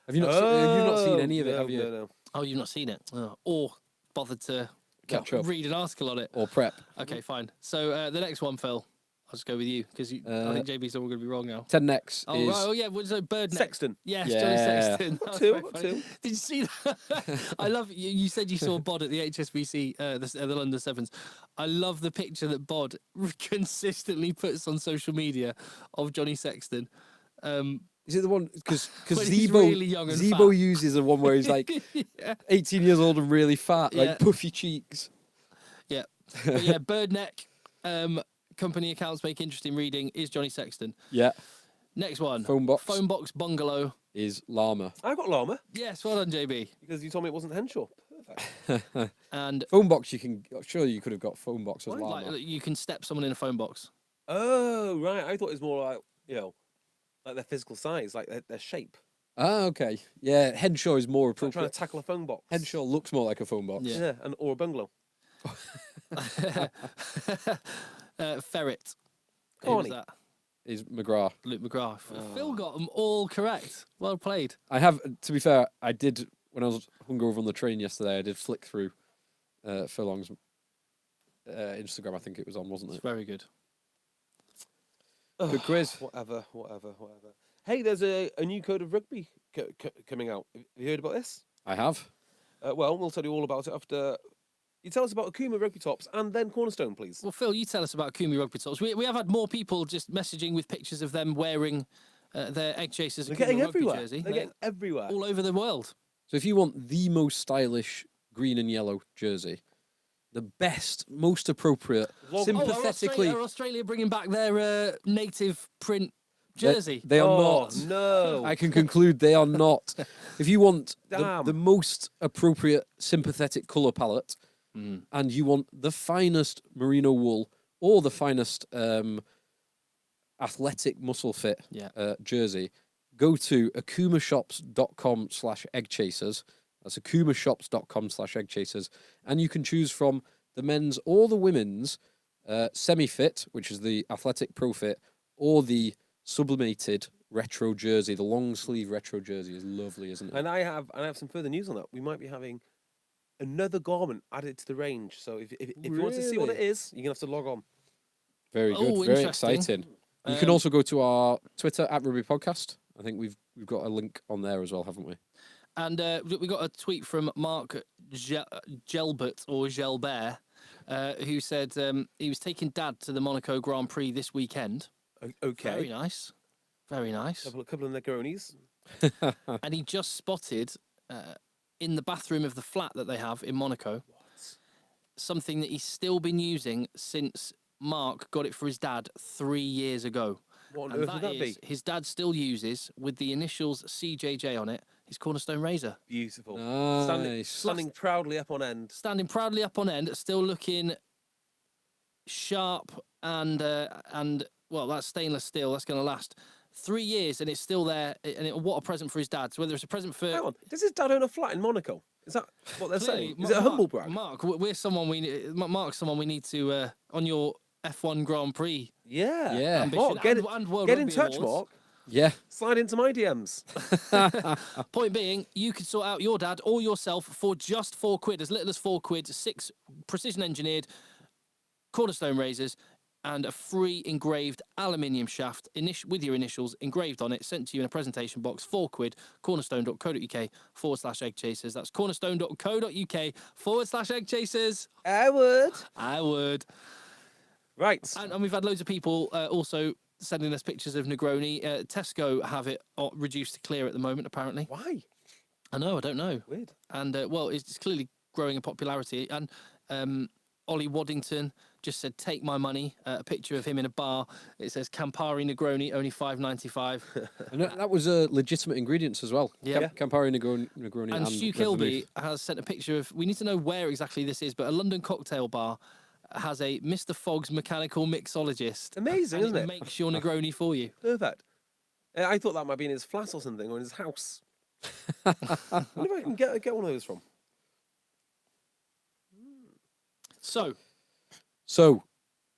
Have you not seen any of it? No, Have you? No. Oh, you've not seen it? Or bothered to Catch up. read an article on it? Or prep? Okay, fine. So the next one, Phil, I'll just go with you because I think JB's all going to be wrong now. 10 necks Oh, is right. Oh, yeah. So bird neck. Sexton. Yes, Yeah. Johnny Sexton. That was Two, very funny. two. Did you see that? I love you said you saw Bod at the HSBC, the London Sevens. I love the picture that Bod consistently puts on social media of Johnny Sexton. Is it the one because When he's Zebo really young and Zebo fat. uses a one where he's like Yeah. 18 years old and really fat, Yeah. like puffy cheeks. Yeah. But yeah, bird neck. Company accounts make interesting reading is Johnny Sexton. Yeah, Next one. Phone box. Phone box bungalow. is llama. I got Llama Yes, well done, JB. because you told me it wasn't Henshaw. Perfect. And Phone box, you can surely you could have got phone box as llama. like, you can step someone in a phone box. Oh, right. I thought it was more like, like their physical size, like their shape. Ah, okay. Yeah, Henshaw is more Like trying to appropriate. tackle a phone box. Henshaw looks more like a phone box. Yeah. or a bungalow. Ferret. Who was Carney. that? Is McGrath. Luke McGrath. Phil got them all correct. Well played. I have, to be fair, I did when I was hungover on the train yesterday. I did flick through Furlong's Instagram. I think it was on, wasn't It's it? very good. Good quiz. Whatever. Hey, there's a new code of rugby coming out. Have you heard about this? I have. Well, we'll tell you all about it after you tell us about Akuma rugby tops and then Cornerstone, please. Well, Phil, you tell us about Kumi rugby tops. We have had more people just messaging with pictures of them wearing their Eggchasers They're Akuma getting rugby everywhere. jersey. They're getting everywhere. all over the world. So if you want the most stylish green and yellow jersey, the best, most appropriate, Long- sympathetically, Are Australia bringing back their native print jersey? they are Oh, not. no. I can conclude they are not. If you want Damn. the most appropriate sympathetic colour palette, and you want the finest merino wool or the finest athletic muscle fit Yeah. jersey, go to akumashops.com/eggchasers. That's akumashops.com/eggchasers. And you can choose from the men's or the women's semi-fit, which is the athletic pro fit, or the sublimated retro jersey. The long sleeve retro jersey is lovely, isn't it? And I have some further news on that. We might be having another garment added to the range. So if you want to see what it Really? is, you're gonna have to log on. Very good. Oh, Very interesting. exciting. You can also go to our Twitter @Rugby Podcast. I think we've got a link on there as well, haven't we? And we got a tweet from Mark Gelbert or Gelbert, who said he was taking Dad to the Monaco Grand Prix this weekend. Okay. Very nice. Very nice. Couple of Negronis. And he just spotted in the bathroom of the flat that they have in Monaco something that he's still been using since Mark got it for his dad 3 years ago. What on And earth would that be? his dad still uses, with the initials CJJ on it, his Cornerstone razor. Beautiful. Nice. Standing proudly up on end. Standing proudly up on end, still looking sharp and well, that's stainless steel. That's going to last 3 years, and it's still there. And what a present for his dad. So whether it's a present for... Hang on. Does his dad own a flat in Monaco? Is that what they're Clearly, saying? Is it a humble brag? Mark, we're someone Mark's someone we need to on your F1 Grand Prix. Yeah. Yeah. ambition Mark, get, and World get in Rugby touch, Awards. Mark. Yeah. Slide into my DMs. Point being, you could sort out your dad or yourself for just £4, as little as £4, 6 precision engineered Cornerstone razors, and a free engraved aluminium shaft with your initials engraved on it, sent to you in a presentation box. £4, cornerstone.co.uk/eggchasers. That's cornerstone.co.uk/eggchasers. I would. I would. Right. And we've had loads of people also sending us pictures of Negroni. Tesco have it reduced to clear at the moment, apparently. Why? I know, I don't know. Weird. And, well, it's clearly growing in popularity. And Ollie Waddington just said, "Take my money." A picture of him in a bar. It says Campari Negroni, only $5.95. And that was legitimate ingredients as well. Yeah. Campari, Negroni, And Stu Red Kilby Vermouth. has sent a picture of, we need to know where exactly this is, but a London cocktail bar has a Mr. Fogg's mechanical mixologist. Amazing, and isn't it? Makes your Negroni for you. Perfect. I thought that might be in his flat or something, or in his house. I wonder if I can get one of those from. So,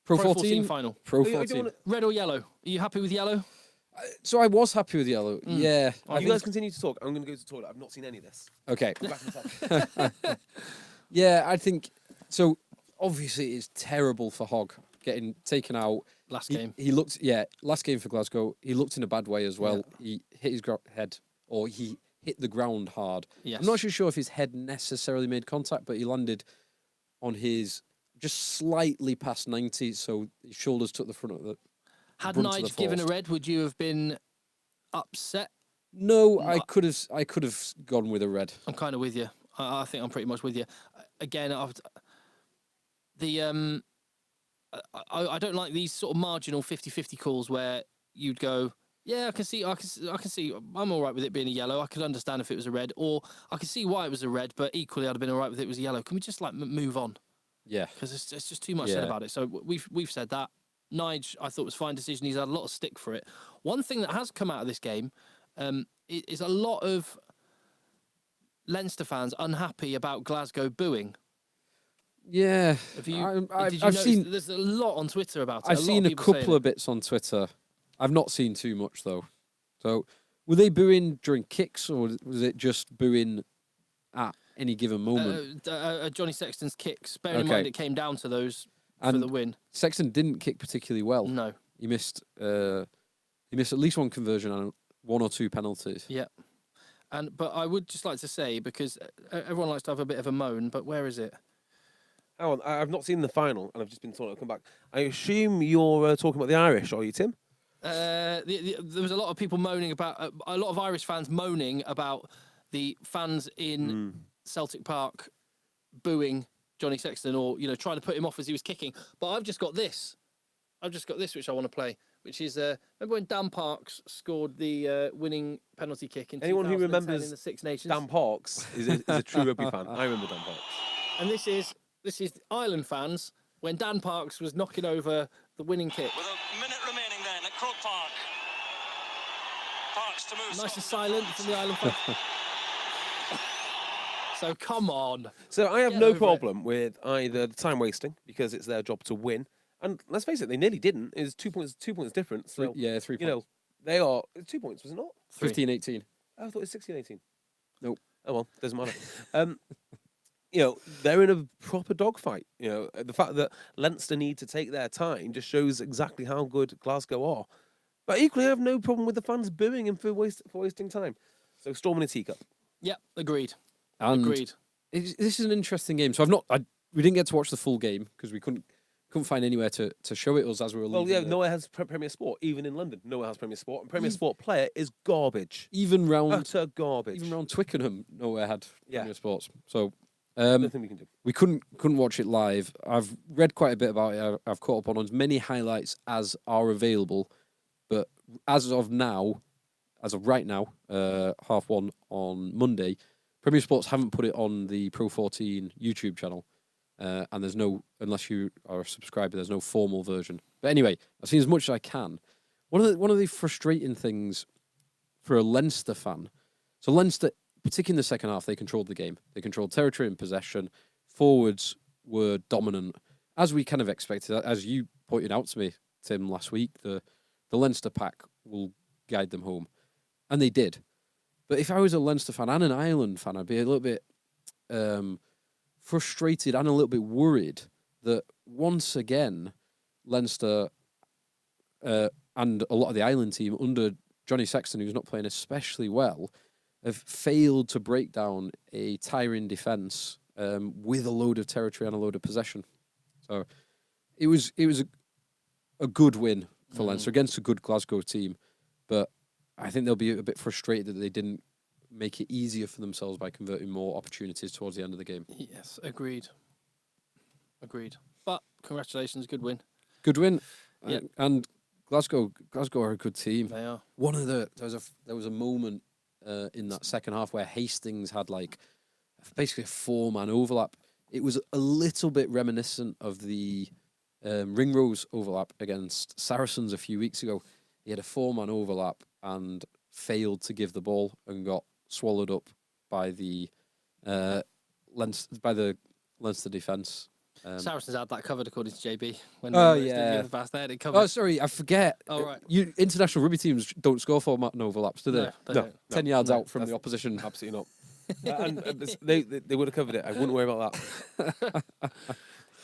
Pro Pro 14 final. Pro Are you 14. wanna- Red or yellow? Are you happy with yellow? So I was happy with yellow. Yeah. I You think- guys continue to talk. I'm going to go to the toilet. I've not seen any of this. Okay. Go back in the top. Yeah, I think so. Obviously, it's terrible for Hogg getting taken out. Last game. He looked, last game for Glasgow. He looked in a bad way as well. He hit his head, or he hit the ground hard. Yes. I'm not sure if his head necessarily made contact, but he landed on his just slightly past 90, so his shoulders took the front of the. Had brunt of the Nige given a force. red, would you have been upset? No, I could have gone with a red. I'm kind of with you. I think I'm pretty much with you. Again, I don't like these sort of marginal 50-50 calls where you'd go, yeah, I can see, I'm all right with it being a yellow. I could understand if it was a red, or I could see why it was a red, but equally I'd have been all right with it was a yellow. Can we just like move on? Yeah. Because it's just too much said Yeah. about it. So we've said that. Nige, I thought was a fine decision. He's had a lot of stick for it. One thing that has come out of this game is a lot of Leinster fans unhappy about Glasgow booing. Yeah. Have you? I've did you notice seen. there's a lot on Twitter about it. I've lot seen a people saying couple it. of bits on Twitter. I've not seen too much though. So, were they booing during kicks, or was it just booing at any given moment? Johnny Sexton's kicks. Bear in mind it came down to those for And the win. Sexton didn't kick particularly well. No. He missed at least one conversion and 1 or 2 penalties. Yeah. But I would just like to say, because everyone likes to have a bit of a moan, but where is it? Hang on, I've not seen the final, and I've just been told I'll come back. I assume you're talking about the Irish, are you, Tim? There was a lot of people moaning about, a lot of Irish fans moaning about the fans in Celtic Park booing Johnny Sexton, or trying to put him off as he was kicking. But I've just got this. Which I want to play, which is remember when Dan Parks scored the winning penalty kick in Anyone who 2010 remembers in the Six Nations? Dan Parks is a true rugby fan. I remember Dan Parks. And this is Ireland fans when Dan Parks was knocking over the winning kick. With a minute remaining then, a crook Nice and silent from the island fans. So come on. So I have Get no over it. problem with either the time wasting because it's their job to win, and let's face it, they nearly didn't. It's 2 points, 2 points difference. So 3 you points. know they are 2 points, was it not? 15-18. I thought it was 16-18. Nope. Oh well, doesn't matter. They're in a proper dogfight. The fact that Leinster need to take their time just shows exactly how good Glasgow are. But equally, I have no problem with the fans booing him for wasting time. So storm in a teacup. Yep, agreed. And Agreed. this is an interesting game. So we didn't get to watch the full game because we couldn't find anywhere to show it us as we were leaving. Well, yeah, nowhere has Premier Sport. Even in London, nowhere has Premier Sport. And Premier Sport player is garbage. Even round Utter garbage. Even around Twickenham, nowhere had Yeah. Premier Sports. So Nothing we can do. we couldn't watch it live. I've read quite a bit about it. I've caught up on as many highlights as are available. But as of right now, 1:30 on Monday, Premier Sports haven't put it on the Pro 14 YouTube channel. And there's no, unless you are a subscriber, there's no formal version. But anyway, I've seen as much as I can. One of the frustrating things for a Leinster fan, so Leinster, particularly in the second half, they controlled the game. They controlled territory and possession. Forwards were dominant, as we kind of expected. As you pointed out to me, Tim, last week, the Leinster pack will guide them home. And they did. But if I was a Leinster fan and an Ireland fan, I'd be a little bit frustrated and a little bit worried that once again, Leinster and a lot of the Ireland team under Johnny Sexton, who's not playing especially well, have failed to break down a tiring defence with a load of territory and a load of possession. So it was a good win for Leinster against a good Glasgow team, but I think they'll be a bit frustrated that they didn't make it easier for themselves by converting more opportunities towards the end of the game. Yes, agreed. But congratulations, good win. Good win. Yeah. And Glasgow are a good team. They are. There was a moment in that second half where Hastings had basically a 4-man overlap. It was a little bit reminiscent of the Ringrose overlap against Saracens a few weeks ago. He had a 4-man overlap and failed to give the ball and got swallowed up by the Leinster defence. Saracens had that covered according to JB. When Oh, they yeah. did the pass, they had it covered. Oh, sorry, I forget. Oh, right. International rugby teams don't score 4-man overlaps, do they? No, they No. don't. 10 yards No, out from the that's- opposition. Absolutely not. They would have covered it. I wouldn't worry about that.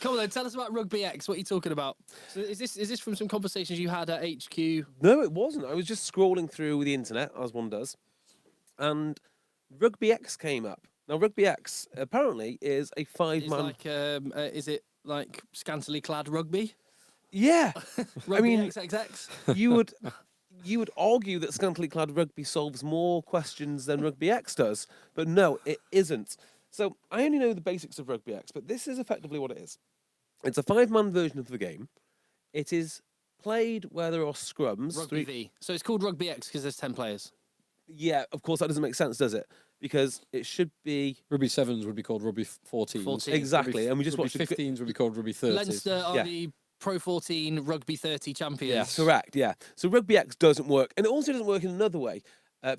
Come on then, tell us about Rugby X. What are you talking about? So is this from some conversations you had at HQ? No, it wasn't. I was just scrolling through the internet, as one does, and Rugby X came up. Now, Rugby X apparently is a Is 5-man. like is it like scantily clad rugby? Yeah, Rugby mean- XXX? you would argue that scantily clad rugby solves more questions than Rugby X does, but no, it isn't. So I only know the basics of Rugby X, but this is effectively what it is. It's a 5-man version of the game. It is played where there are scrums. Rugby V. So it's called Rugby X because there's 10 players. Yeah, of course that doesn't make sense, does it? Because it should be Rugby 7s would be called Rugby 14s. 14. exactly, and we just Rugby watched 15s would be called Rugby 30s. Leinster are Yeah. the Pro 14 Rugby 30 champions. Yes. Correct, yeah. So Rugby X doesn't work. And it also doesn't work in another way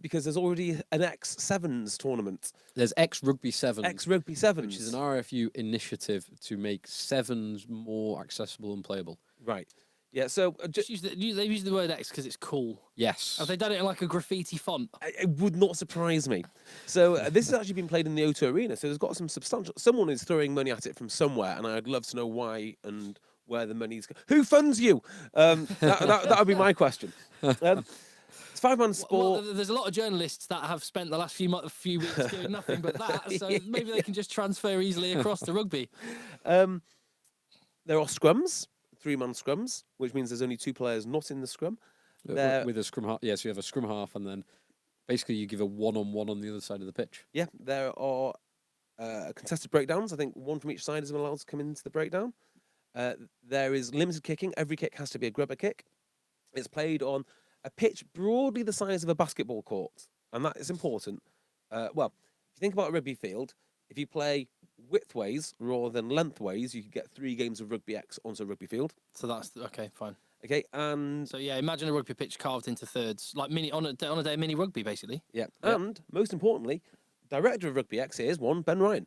because there's already an X7s tournament. There's X-Rugby 7s, X Rugby 7s. which is an RFU initiative to make 7s more accessible and playable. Right. Yeah, so Just use they use the word X because it's cool. Yes. Have they done it in like a graffiti font? it would not surprise me. So this has actually been played in the O2 Arena. So there's got some substantial... Someone is throwing money at it from somewhere, and I'd love to know why and where the money's... Who funds you? That would be my question. It's 5-man sport. Well, there's a lot of journalists that have spent the last few weeks doing nothing but that, so maybe they can just transfer easily across to rugby. There are scrums, 3-man scrums, which means there's only 2 players not in the scrum. There- With a scrum half. Yes, you have a scrum half, and then basically you give a one-on-one on the other side of the pitch. Yeah, there are contested breakdowns. I think one from each side is allowed to come into the breakdown. There is limited kicking. Every kick has to be a grubber kick. It's played on a pitch broadly the size of a basketball court, and that is important. Well, if you think about a rugby field, if you play widthways rather than lengthways, you could get 3 games of Rugby X onto a rugby field. So that's okay, fine. Okay, and So yeah, imagine a rugby pitch carved into thirds, like mini on a day of mini rugby, basically. yeah, Yep. and most importantly, director of Rugby X here is one Ben Ryan.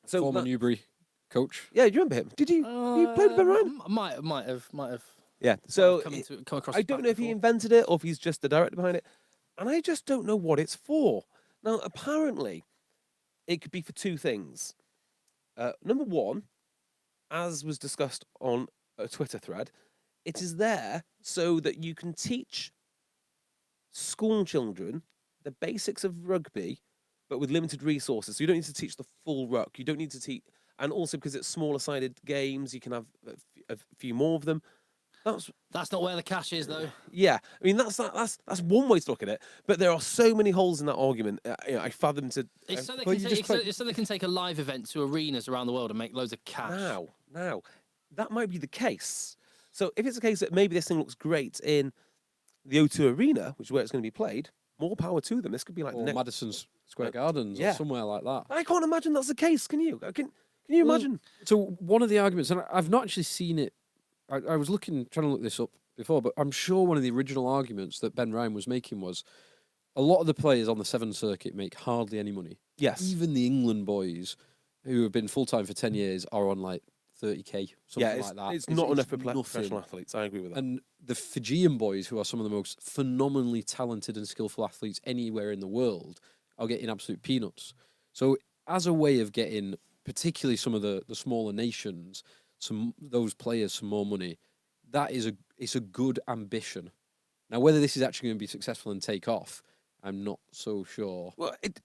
So Former Newbury coach. yeah, do you remember him? Did you play with Ben Ryan? Might have. Yeah. So Come across. I don't know if he invented it or if he's just the director behind it, and I just don't know what it's for. Now, apparently, it could be for two things. Number one, as was discussed on a Twitter thread, it is there so that you can teach school children the basics of rugby, but with limited resources. So you don't need to teach the full ruck. You don't need to teach, and also because it's smaller sided games, you can have a few more of them. That's not where the cash is, though. Yeah, I mean that's one way to look at it, but there are so many holes in that argument. I fathom to. It's so, so they can take a live event to arenas around the world and make loads of cash. Now, that might be the case. So if it's the case that maybe this thing looks great in the O2 Arena, which is where it's going to be played, more power to them. This could be like Or Madison Square Gardens or somewhere like that. I can't imagine that's the case. Can you? Can you imagine? So one of the arguments, and I've not actually seen it. I was trying to look this up before, but I'm sure one of the original arguments that Ben Ryan was making was a lot of the players on the Severn Circuit make hardly any money. Yes. Even the England boys who have been full-time for 10 years are on like 30k, something like that. It's not enough for professional athletes. I agree with that. And the Fijian boys, who are some of the most phenomenally talented and skillful athletes anywhere in the world, are getting absolute peanuts. So as a way of getting particularly some of the smaller nations, those players some more money, it's a good ambition. Now, whether this is actually going to be successful and take off, I'm not so sure. Well, it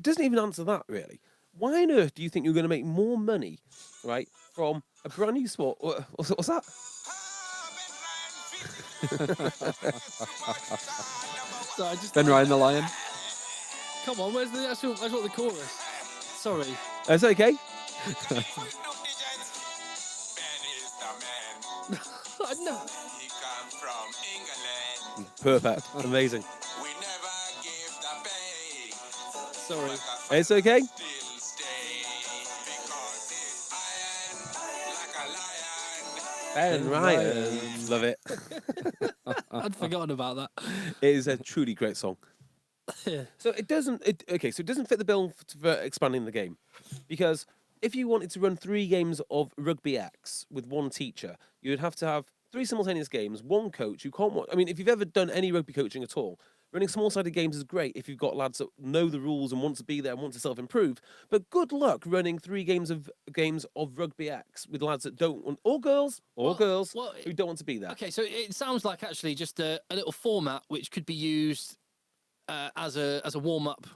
doesn't even answer that, really. Why on earth do you think you're going to make more money, right, from a brand new sport? What's that? So Ben Ryan the Lion. Come on, where's the chorus? Sorry. That's okay. I know. He come from England. Perfect. Amazing. We never give the pay. Sorry. It's okay. Still stay because it's iron like a lion. Ben Ryan. Love it. I'd forgotten about that. It is a truly great song. So it doesn't fit the bill for expanding the game, because if you wanted to run 3 games of Rugby X with one teacher, you would have to have 3 simultaneous games, one coach. You can't watch. I mean, if you've ever done any rugby coaching at all, running small-sided games is great if you've got lads that know the rules and want to be there and want to self-improve. But good luck running 3 games of Rugby X with lads that don't want, or girls who don't want to be there. Okay, so it sounds like actually just a little format which could be used as a warm-up,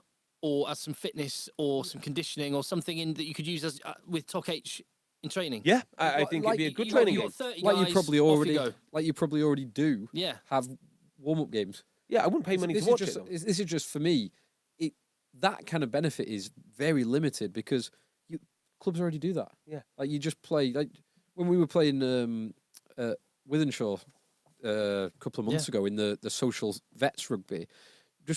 or as some fitness or some conditioning or something that you could use as with Talk H in training. Yeah, I think it'd be a good training game. Like you probably already do. Yeah. Have warm-up games. Yeah, I wouldn't pay money to watch it. This is just for me. That kind of benefit is very limited because clubs already do that. Yeah, like you just play. Like when we were playing Wythenshawe a couple of months ago in the social vets rugby,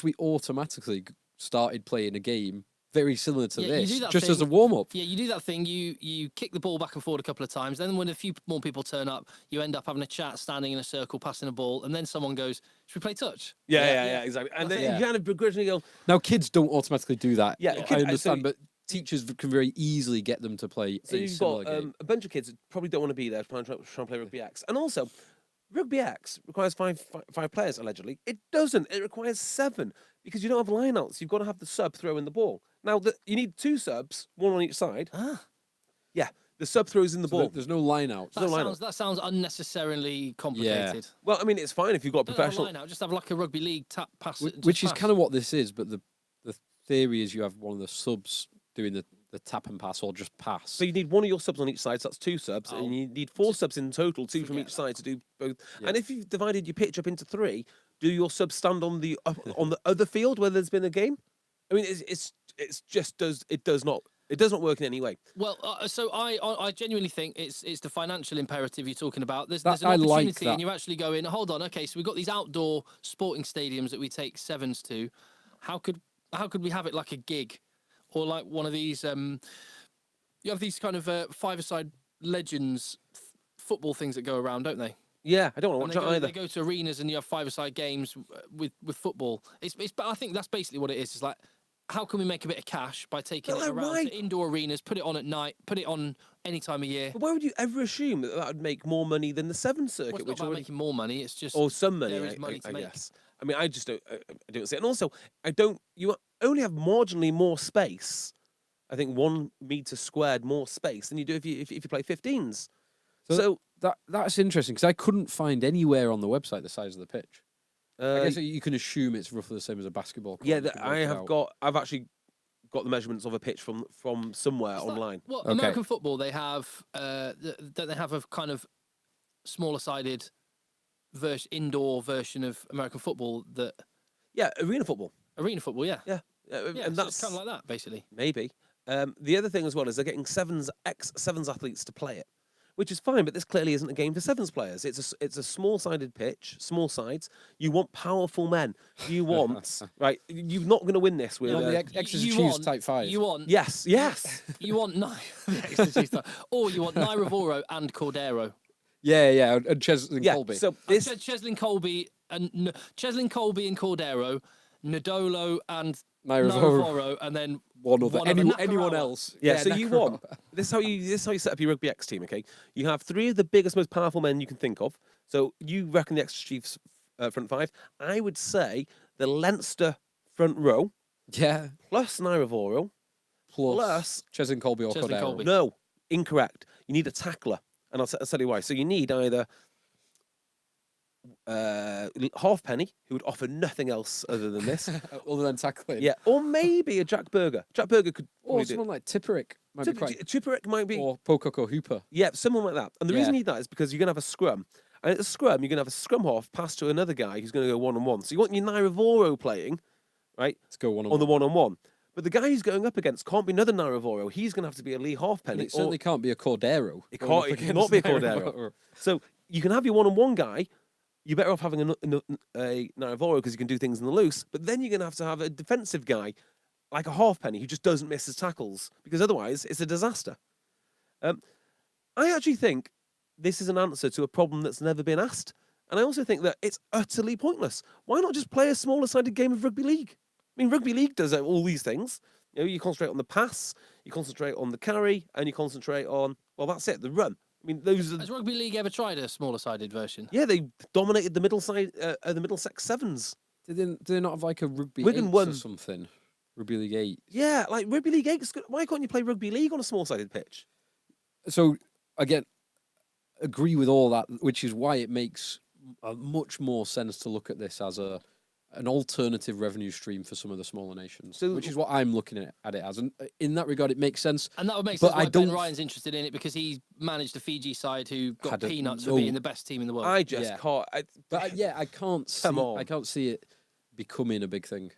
we automatically started playing a game very similar to this, just as a warm-up. Yeah, you do that thing, you kick the ball back and forward a couple of times, then when a few more people turn up, you end up having a chat, standing in a circle, passing a ball, and then someone goes, should we play touch? Yeah, exactly. And then you kind of begrudgingly go... Now, kids don't automatically do that. Yeah, I understand, but teachers can very easily get them to play a similar game. A bunch of kids that probably don't want to be there trying to play Rugby X. And also, Rugby X requires five players, allegedly. It doesn't. It requires 7, because you don't have lineouts. You've got to have the sub throwing the ball. Now, you need 2 subs, 1 on each side. Yeah, the sub throws in the ball. There's no lineouts. That sounds unnecessarily complicated. Yeah. Well, I mean, it's fine if you've got a professional... Line out, just have like a rugby league tap pass. Which is kind of what this is, but the theory is you have one of the subs doing the tap and pass or just pass. So you need 1 of your subs on each side, so that's 2 subs, and you need 4 subs in total, 2 from each side to do both. Yeah. And if you've divided your pitch up into 3, do your subs stand on the other field where there's been a game? I mean, it does not work in any way. Well, so I genuinely think it's the financial imperative you're talking about. There's an opportunity, and you're actually going, hold on, okay, so we've got these outdoor sporting stadiums that we take sevens to. How could we have it like a gig? Or like one of these, you have these kind of 5-a-side legends football things that go around, don't they? Yeah, I don't And want to watch it either. they go to arenas and you have five-a-side games with football. But I think that's basically what it is. It's like, how can we make a bit of cash by taking But it like, around why- to indoor arenas, put it on at night, put it on any time of year? But why would you ever assume that that would make more money than the Sevens Well, circuit, it's not which about already making more money. It's just or some money? there is money to I make. guess. I mean, I just don't see it. And also, I don't. You only have marginally more space. I think 1 meter squared more space than you do if you play 15s. So that's interesting because I couldn't find anywhere on the website the size of the pitch. I guess you can assume it's roughly the same as a basketball court. yeah, You can work I it have out. got. I've actually got the measurements of a pitch from somewhere It's like- online. Well, Okay. American football, they have don't they have a kind of smaller sided indoor version of American football that Yeah, arena football. arena football? Yeah, Yeah, yeah. and So that's it's kind of like that, basically. maybe. The other thing as well is they're getting ex-Sevens athletes to play it, which is fine. But this clearly isn't a game for Sevens players. It's a small-sided pitch, small sides. You want powerful men. You want right. You're not going to win this with. You want the You Exeter Chiefs want- type 5. You want Yes. you want or you want Nairavoro and Cordero. Yeah, and Cheslin Yeah. Colby. So this. Cheslin Colby and Cordero, Nadolo and Nairavoro, Nairavoro, and then one other. one other, Anyone Nakarawa. else? Yeah, so you Nakarawa. want this is how you set up your Rugby X team. Okay, you have 3 of the biggest, most powerful men you can think of. So you reckon the Exeter Chiefs front 5? I would say the Leinster front row Yeah, plus Nairavoro plus Cheslin Colby or Cheslin Cordero. Colby. no, incorrect. You need a tackler, and I'll tell you why. So you need either Halfpenny, who would offer nothing else other than this. Other than tackling. Yeah, or maybe a Jack Berger. Jack Berger could Or probably do. someone like Tipperick might be quite. Chiperick might be. Or Pocock or Hooper. Yeah, someone like that. And the reason Yeah. you need that is because you're going to have a scrum. And at the scrum, you're going to have a scrum half pass to another guy who's going to go one-on-one. So you want your Nairavoro playing, right, Let's go one on the one-on-one. But the guy who's going up against can't be another Nairavoro. He's going to have to be a Lee And Halfpenny. it certainly can't be a Cordero. It going up can't- it against cannot be a Cordero. Nairavoro. So you can have your one-on-one guy. You're better off having a Nairavoro because you can do things in the loose. But then you're going to have a defensive guy like a Halfpenny who just doesn't miss his tackles because otherwise it's a disaster. I actually think this is an answer to a problem that's never been asked. And I also think that it's utterly pointless. Why not just play a smaller-sided game of rugby league? I mean, rugby league does all these things. You know, you concentrate on the pass, you concentrate on the carry, and you concentrate on, well, that's it, the run. I mean, those are... Has Rugby League ever tried a smaller sided version? Yeah, they dominated the the Middlesex Sevens. Do they not have like a rugby Wigan 8 won. or something? Rugby League 8. Yeah, like Rugby League 8. Why can't you play Rugby League on a small-sided pitch? So again, agree with all that, which is why it makes much more sense to look at this as an alternative revenue stream for some of the smaller nations, So- which is what I'm looking at it as. And in that regard, it makes sense. And that would make But sense I why Ben don't- Ryan's interested in it because he managed the Fiji side who got Had a peanuts for no- being the best team in the world. I just yeah. can't. But I can't see. Come on. I can't see it becoming a big thing.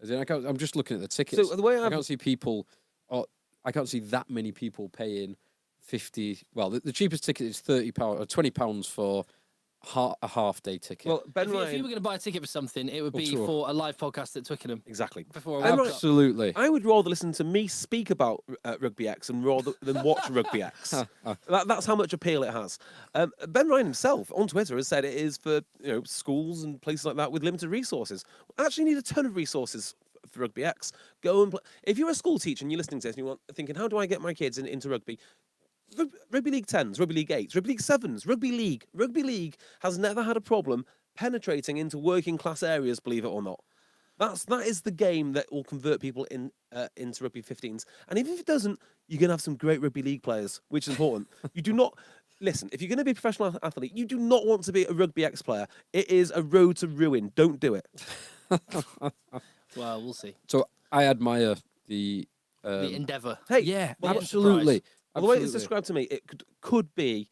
As in, I'm just looking at the tickets. So the way I can't see people. I can't see that many people paying 50. Well, the cheapest ticket is £30 or £20 for a half-day ticket. Well, Ben if you were Ryan... going to buy a ticket for something, it would Or be tour. for a live podcast at Twickenham. Exactly. Before Ben a World Ryan- Cup. Absolutely. I would rather listen to me speak about Rugby X than watch Rugby X. That's how much appeal it has. Ben Ryan himself on Twitter has said it is for schools and places like that with limited resources. Actually, need a ton of resources for Rugby X. Go and play. If you're a school teacher and you're listening to this and you're thinking, how do I get my kids into rugby? Rugby League 10s, Rugby League 8s, Rugby League 7s, Rugby League. Rugby League has never had a problem penetrating into working class areas, believe it or not. That is the game that will convert people into rugby 15s. And even if it doesn't, you're going to have some great rugby league players, which is important. You do not... Listen, if you're going to be a professional athlete, you do not want to be a Rugby X player. It is a road to ruin. Don't do it. Well, we'll see. So I admire the. The endeavour. Hey, Yeah, well, absolutely. Well, the way it's Absolutely. described to me, it could be...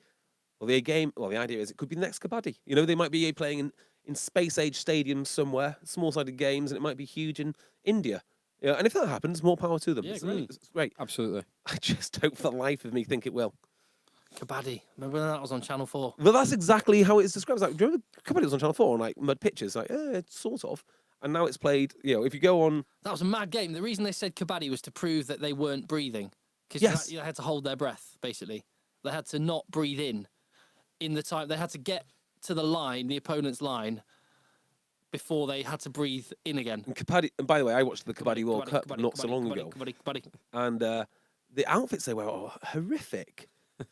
Well, the idea is it could be the next Kabaddi. You know, they might be playing in space-age stadiums somewhere, small-sided games, and it might be huge in India. Yeah, and if that happens, more power to them. Yeah, It's great. it's great. Absolutely. I just don't for the life of me think it will. Kabaddi. Remember when that was on Channel 4? Well, that's exactly how it's described. It's like, do you remember Kabaddi was on Channel 4 on like mud pitches? Like, it's sort of. And now it's played, if you go on... That was a mad game. The reason they said Kabaddi was to prove that they weren't breathing. Because Yes. you had to hold their breath, basically. They had to not breathe in the time. They had to get to the line, the opponent's line, before they had to breathe in again. And by the way, I watched the Kabaddi World Cup not so long ago, Kabaddi. and the outfits they wear are horrific.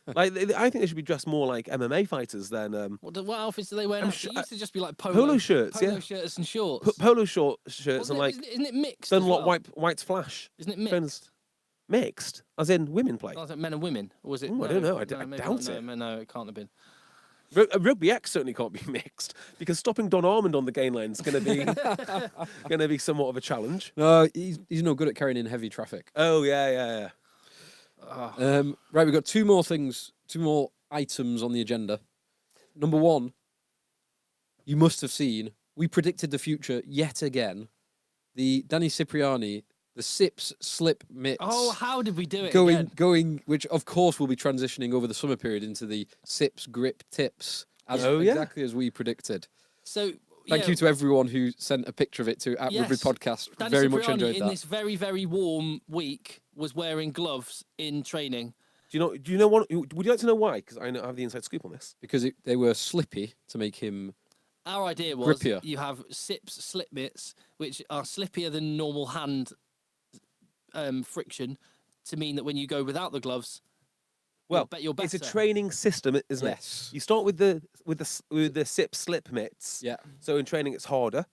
Like I think they should be dressed more like MMA fighters than What outfits do they wear now? It used to just be like polo shirts, shirts and shorts. polo shirts Wasn't and like isn't it mixed? As Dunlop well? white flash. Isn't it mixed? Trainers. Mixed, as in women play. Was it men and women? Or was it? Ooh, I don't know. I maybe doubt not. it. No, it can't have been. Rugby X certainly can't be mixed because stopping Don Armand on the gain line is going to be somewhat of a challenge. No, he's no good at carrying in heavy traffic. Oh yeah. Right, we've got two more items on the agenda. Number one, you must have seen, we predicted the future yet again. The Danny Cipriani, the Sips slip mitts. Oh, how did we do it? Going, which of course will be transitioning over the summer period into the Sips grip tips, exactly as we predicted. So thank you to everyone who sent a picture of it to Rugby Podcast. Danny Very Cipriani, much enjoyed that. In this very, very warm week, was wearing gloves in training. Do you know what? Would you like to know why? Because I have the inside scoop on this. Because they were slippy to make him. Our idea was grippier. You have Sips slip mitts, which are slippier than normal hand friction, to mean that when you go without the gloves, Well, you're better. it's a training system, isn't Yes. it? You start with the Sip slip mitts. Yeah. So in training, it's harder,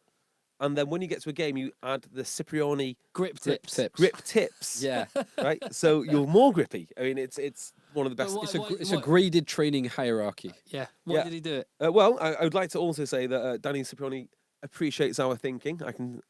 and then when you get to a game, you add the Cipriani grip Grip tips. tips. grip tips. Yeah. Right. So you're more grippy. I mean, it's one of the best. But It's a graded training hierarchy. Yeah. Why Yeah. did he do it? Well, I would like to also say that Danny Cipriani appreciates our thinking. I can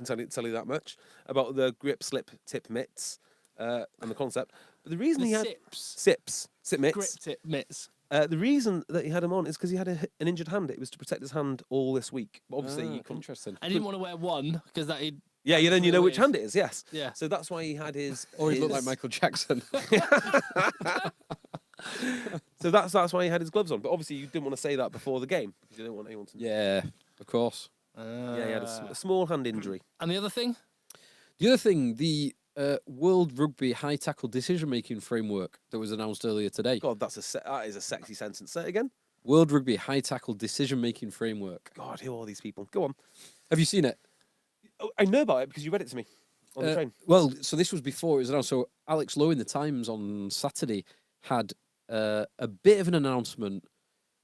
tell you that much about the grip slip tip mitts and the concept. But the reason The he had Sips sip mitts. grip tip mitts. The reason that he had him on is because he had an injured hand. It was to protect his hand all this week. But obviously, you couldn't. Interesting. I didn't want to wear one because that he'd. Yeah, then you know which Weird. hand it is. Yes. Yeah. So that's why he had his. Or he looked his- like Michael Jackson. So that's why he had his gloves on. But obviously, you didn't want to say that before the game. You didn't want anyone to. Yeah, of course. Yeah, he had a small hand injury. And the other thing? The other thing, the World Rugby high tackle decision making framework that was announced earlier today. God, that is a sexy sentence. Say it again. World Rugby high tackle decision making framework. God, who are these people? Go on. Have you seen it? Oh, I know about it because you read it to me on the train. Well, so this was before it was announced. So Alex Lowe in the Times on Saturday had a bit of an announcement.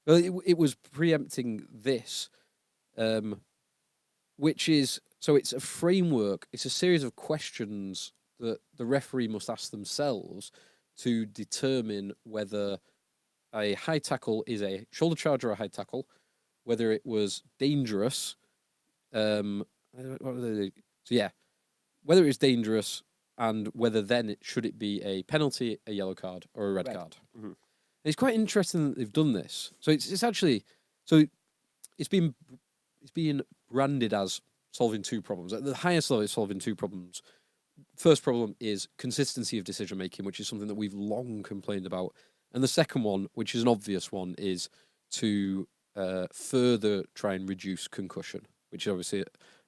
Well, it was preempting this, which is so it's a framework. It's a series of questions that the referee must ask themselves to determine whether a high tackle is a shoulder charge or a high tackle, whether it was dangerous. What were they? So yeah, whether it's dangerous and whether then should it be a penalty, a yellow card, or a red card. Mhm. It's quite interesting that they've done this. So it's actually it's been branded as solving two problems. At the highest level, it's solving two problems. First problem is consistency of decision making, which is something that we've long complained about. And the second one, which is an obvious one, is to further try and reduce concussion, which is obviously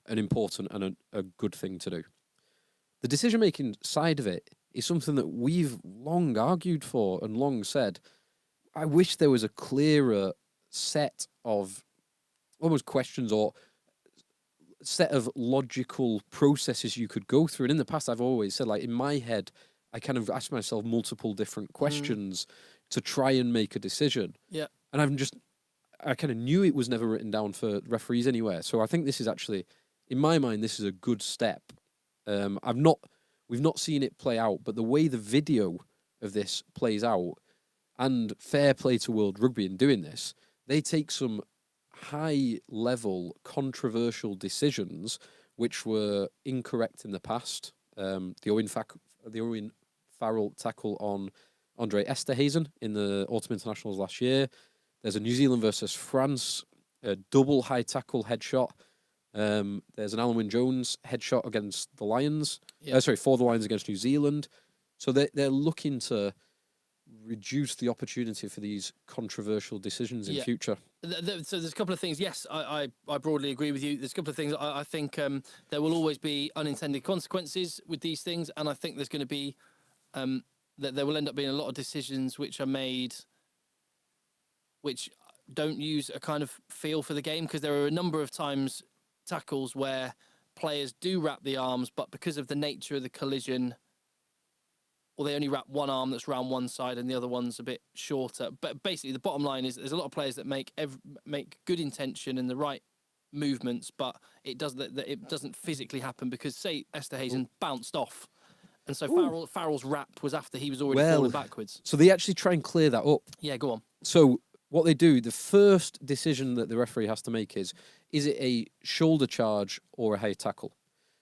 an important and a good thing to do. The decision-making side of it is something that we've long argued for and long said, I wish there was a clearer set of almost questions or set of logical processes you could go through. And in the past, I've always said, like, in my head, I kind of asked myself multiple different questions to try and make a decision. Yeah. And I kind of knew it was never written down for referees anywhere. So I think this is actually, in my mind, this is a good step. We've not seen it play out, but the way the video of this plays out, and fair play to World Rugby in doing this, they take some high-level controversial decisions which were incorrect in the past. The Owen Farrell tackle on Andre Esterhazen in the Autumn Internationals last year. There's a New Zealand versus France, a double high tackle headshot. There's an Alan Wynne-Jones headshot against the Lions. For the Lions against New Zealand. So they're looking to reduce the opportunity for these controversial decisions in future. So there's a couple of things. Yes, I broadly agree with you. There's a couple of things. I think there will always be unintended consequences with these things, and I think there's going to be that there will end up being a lot of decisions which are made which don't use a kind of feel for the game, because there are a number of times tackles where players do wrap the arms, but because of the nature of the collision, or they only wrap one arm that's round one side and the other one's a bit shorter. But basically, the bottom line is there's a lot of players that make good intention and the right movements, but it doesn't physically happen because, say, Esterhazen bounced off, and so Farrell's wrap was after he was already falling backwards. So they actually try and clear that up. Yeah, go on. So what they do, the first decision that the referee has to make is it a shoulder charge or a high tackle?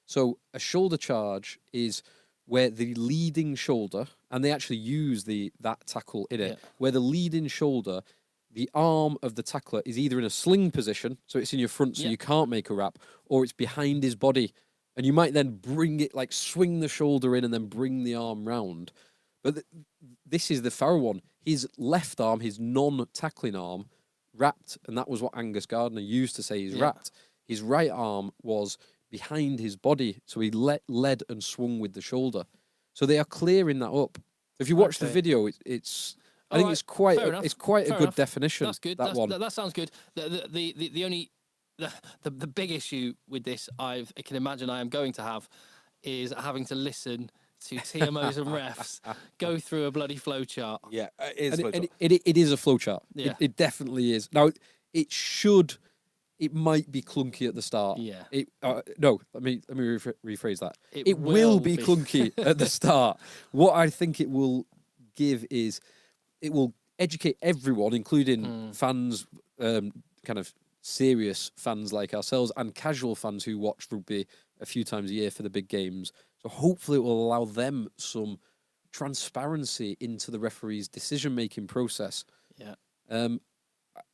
So a shoulder charge is where the leading shoulder, and they actually use that tackle in it, where the leading shoulder, the arm of the tackler is either in a sling position, so it's in your front so you can't make a wrap, or it's behind his body. And you might then bring it, like swing the shoulder in and then bring the arm round. But this is the Farrell one. His left arm, his non-tackling arm, wrapped, and that was what Angus Gardner used to say he's wrapped. His right arm was behind his body, so he led and swung with the shoulder. So they are clearing that up. If you watch the video, it's I think it's quite a good definition. That's good. That sounds good. The only the big issue with this I can imagine I am going to have is having to listen to TMOs and refs go through a bloody flowchart. Yeah, it is. It is a flowchart. Yeah. It definitely is. Now, it might be clunky at the start. Yeah. No, let me rephrase that. It will be clunky at the start. What I think it will give is it will educate everyone, including fans, kind of serious fans like ourselves, and casual fans who watch rugby a few times a year for the big games. So hopefully it will allow them some transparency into the referee's decision-making process. Yeah.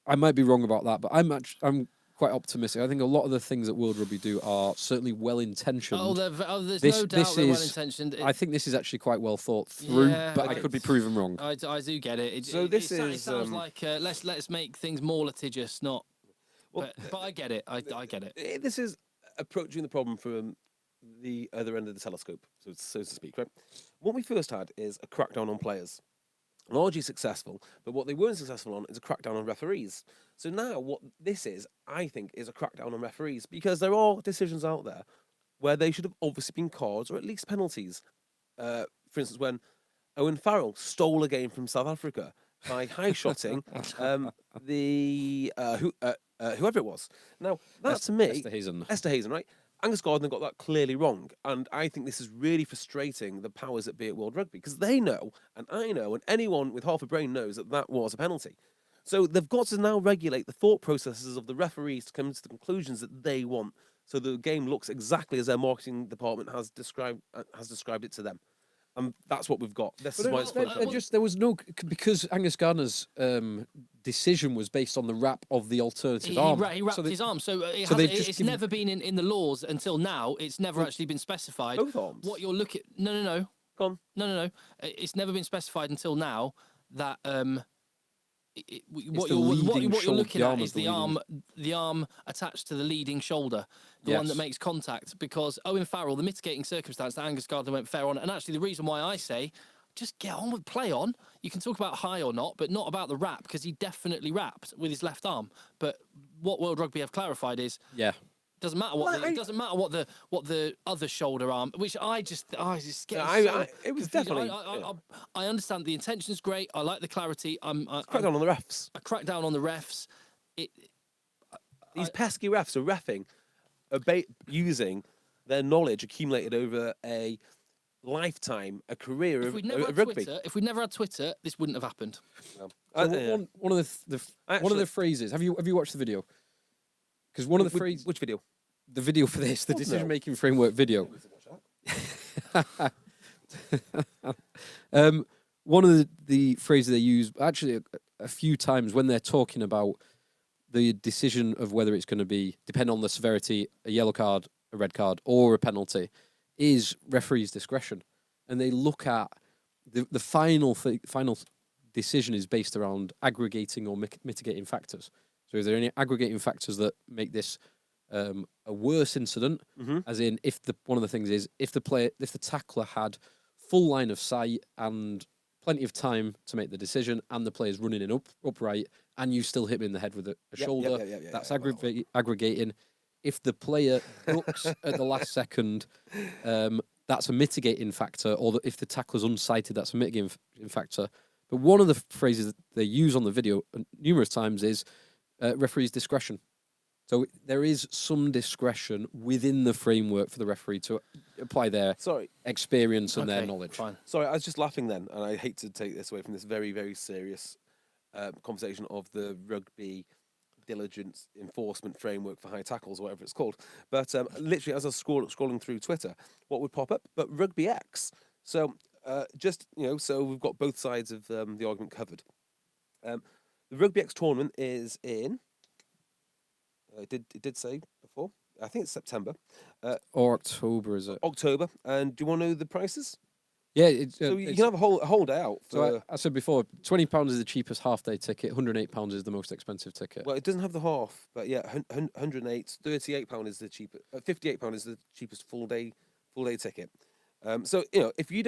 I might be wrong about that, but I'm quite optimistic. I think a lot of the things that World Rugby do are certainly well-intentioned. There's no doubt they're well-intentioned. I think this is actually quite well thought through, but I could be proven wrong. I do get it. It sounds like let's make things more litigious, not... But I get it. I get it. This is approaching the problem from the other end of the telescope, so to speak, right? What we first had is a crackdown on players. Largely successful, but what they weren't successful on is a crackdown on referees. So now what this is, I think, is a crackdown on referees, because there are decisions out there where they should have obviously been cards or at least penalties. For instance, when Owen Farrell stole a game from South Africa by high-shotting whoever it was. Now, that to me... Esterhazen, right? Angus Gardner got that clearly wrong, and I think this is really frustrating the powers that be at World Rugby, because they know, and I know, and anyone with half a brain knows that was a penalty. So they've got to now regulate the thought processes of the referees to come to the conclusions that they want, so the game looks exactly as their marketing department has described it to them. And that's what we've got. This is why it's there was no, because Angus Gardner's decision was based on the wrap of the alternative arm. He wrapped his arm, so it's never been in the laws until now. It's never actually been specified. Both arms. What you're looking... No. Go on. No. It's never been specified until now that what you're looking at is the arm attached to the leading shoulder, the one that makes contact. Because Owen Farrell, the mitigating circumstance that Angus Gardner went fair on, and actually the reason why I say just get on with play on. You can talk about high or not, but not about the wrap, because he definitely wrapped with his left arm. But what World Rugby have clarified is doesn't matter what it doesn't matter what the other shoulder arm, which I just get. It was definitely. I understand the intention's great. I like the clarity. Crack down on the refs. I crack down on the refs. These pesky refs are reffing, using their knowledge accumulated over a lifetime, a career of rugby. If we'd never had Twitter, this wouldn't have happened. No. So one of the phrases. Have you watched the video? Because one of the phrases. Which video? The video for this, the decision-making framework video. One of the phrases they use, actually a few times when they're talking about the decision of whether it's going to be, depend on the severity, a yellow card, a red card, or a penalty, is referee's discretion. And they look at the final decision is based around aggregating or mitigating factors. So is there any aggregating factors that make this a worse incident? As in, if one of the things is if the tackler had full line of sight and plenty of time to make the decision, and the player's running in upright, and you still hit him in the head with a shoulder. That's aggregating. If the player ducks at the last second, that's a mitigating factor, or if the tackler's unsighted, that's a mitigating factor. But one of the phrases that they use on the video numerous times is referee's discretion. So there is some discretion within the framework for the referee to apply their experience and their knowledge. Fine. Sorry, I was just laughing then, and I hate to take this away from this very, very serious conversation of the rugby diligence enforcement framework for high tackles, or whatever it's called. But literally, as I was scrolling through Twitter, what would pop up? But Rugby X. So so we've got both sides of the argument covered. The Rugby X tournament is in. It did say before. I think it's September. Or October, is it? October. And do you want to know the prices? Yeah. So you can have a whole day out. So I said before, £20 is the cheapest half-day ticket. £108 is the most expensive ticket. Well, it doesn't have the half, but yeah, 108, £38 is the cheapest. £58 is the cheapest full day ticket. So if you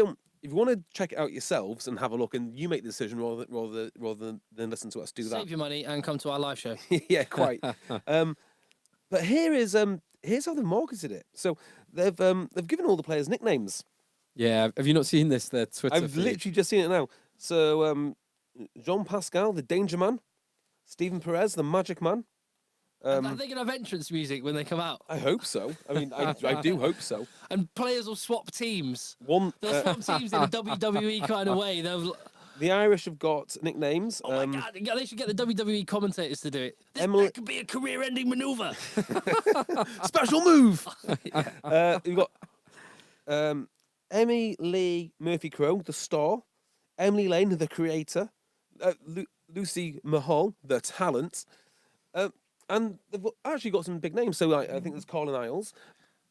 want to check it out yourselves and have a look, and you make the decision rather than listen to us do that. Save your money and come to our live show. Yeah, quite. But here's how they've marketed it. So they've given all the players nicknames. Yeah, have you not seen this? Their Twitter I've feed? literally just seen it now. So Jean Pascal, the Danger Man, Stephen Perez, the Magic Man. Are they going to have entrance music when they come out? I hope so. I mean, I do hope so. And players will swap teams. They'll swap teams in a WWE kind of way. The Irish have got nicknames. Oh my God, they should get the WWE commentators to do it. That could be a career-ending maneuver. Special move. You've got Emmy Lee Murphy-Crowe, the star. Emily Lane, the creator. Lucy Mahal, the talent. And they've actually got some big names. So I think there's Carlin Isles,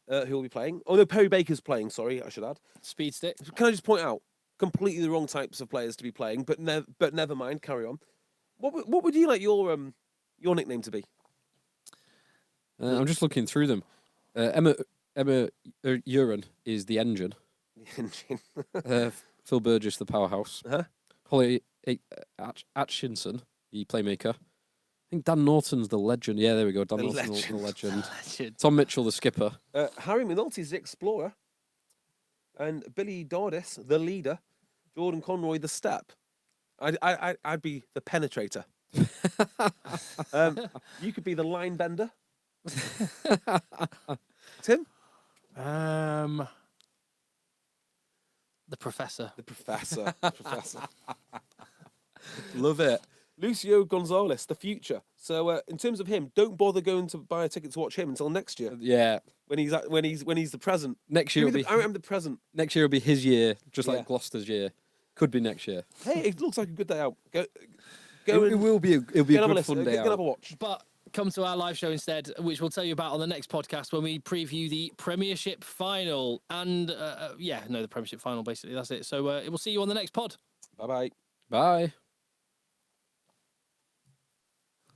who will be playing. Oh, no, Perry Baker's playing, sorry, I should add. Speed stick. Can I just point out, completely the wrong types of players to be playing, but never mind, carry on. What would you like your nickname to be? I'm just looking through them. Emma Uren is the engine. The engine. Phil Burgess, the powerhouse. Uh-huh. Holly Atchinson, the playmaker. I think Dan Norton's the legend. Yeah, there we go. Dan Norton's the legend. Tom Mitchell, the skipper. Harry Minolti's the explorer. And Billy Dordis, the leader. Jordan Conroy, the step. I'd be the penetrator. You could be the line bender. Tim? The professor. The professor. Love it. Lucio Gonzalez, the future. So in terms of him, don't bother going to buy a ticket to watch him until next year. Yeah. When he's the present. Next year I'm the present. Next year will be his year, just like Gloucester's year. Could be next year. Hey, it looks like a good day out. It will be a good fun day out. Have a watch. But come to our live show instead, which we'll tell you about on the next podcast when we preview the Premiership final. And the Premiership final, basically. That's it. So we'll see you on the next pod. Bye-bye. Bye.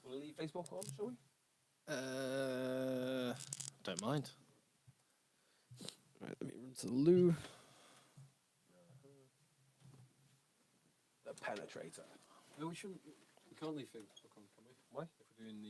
Want to leave Facebook on, shall we? Don't mind. Right, let me run to the loo. The penetrator. No, we shouldn't. We can't leave Facebook on, can we? Why? If we're doing the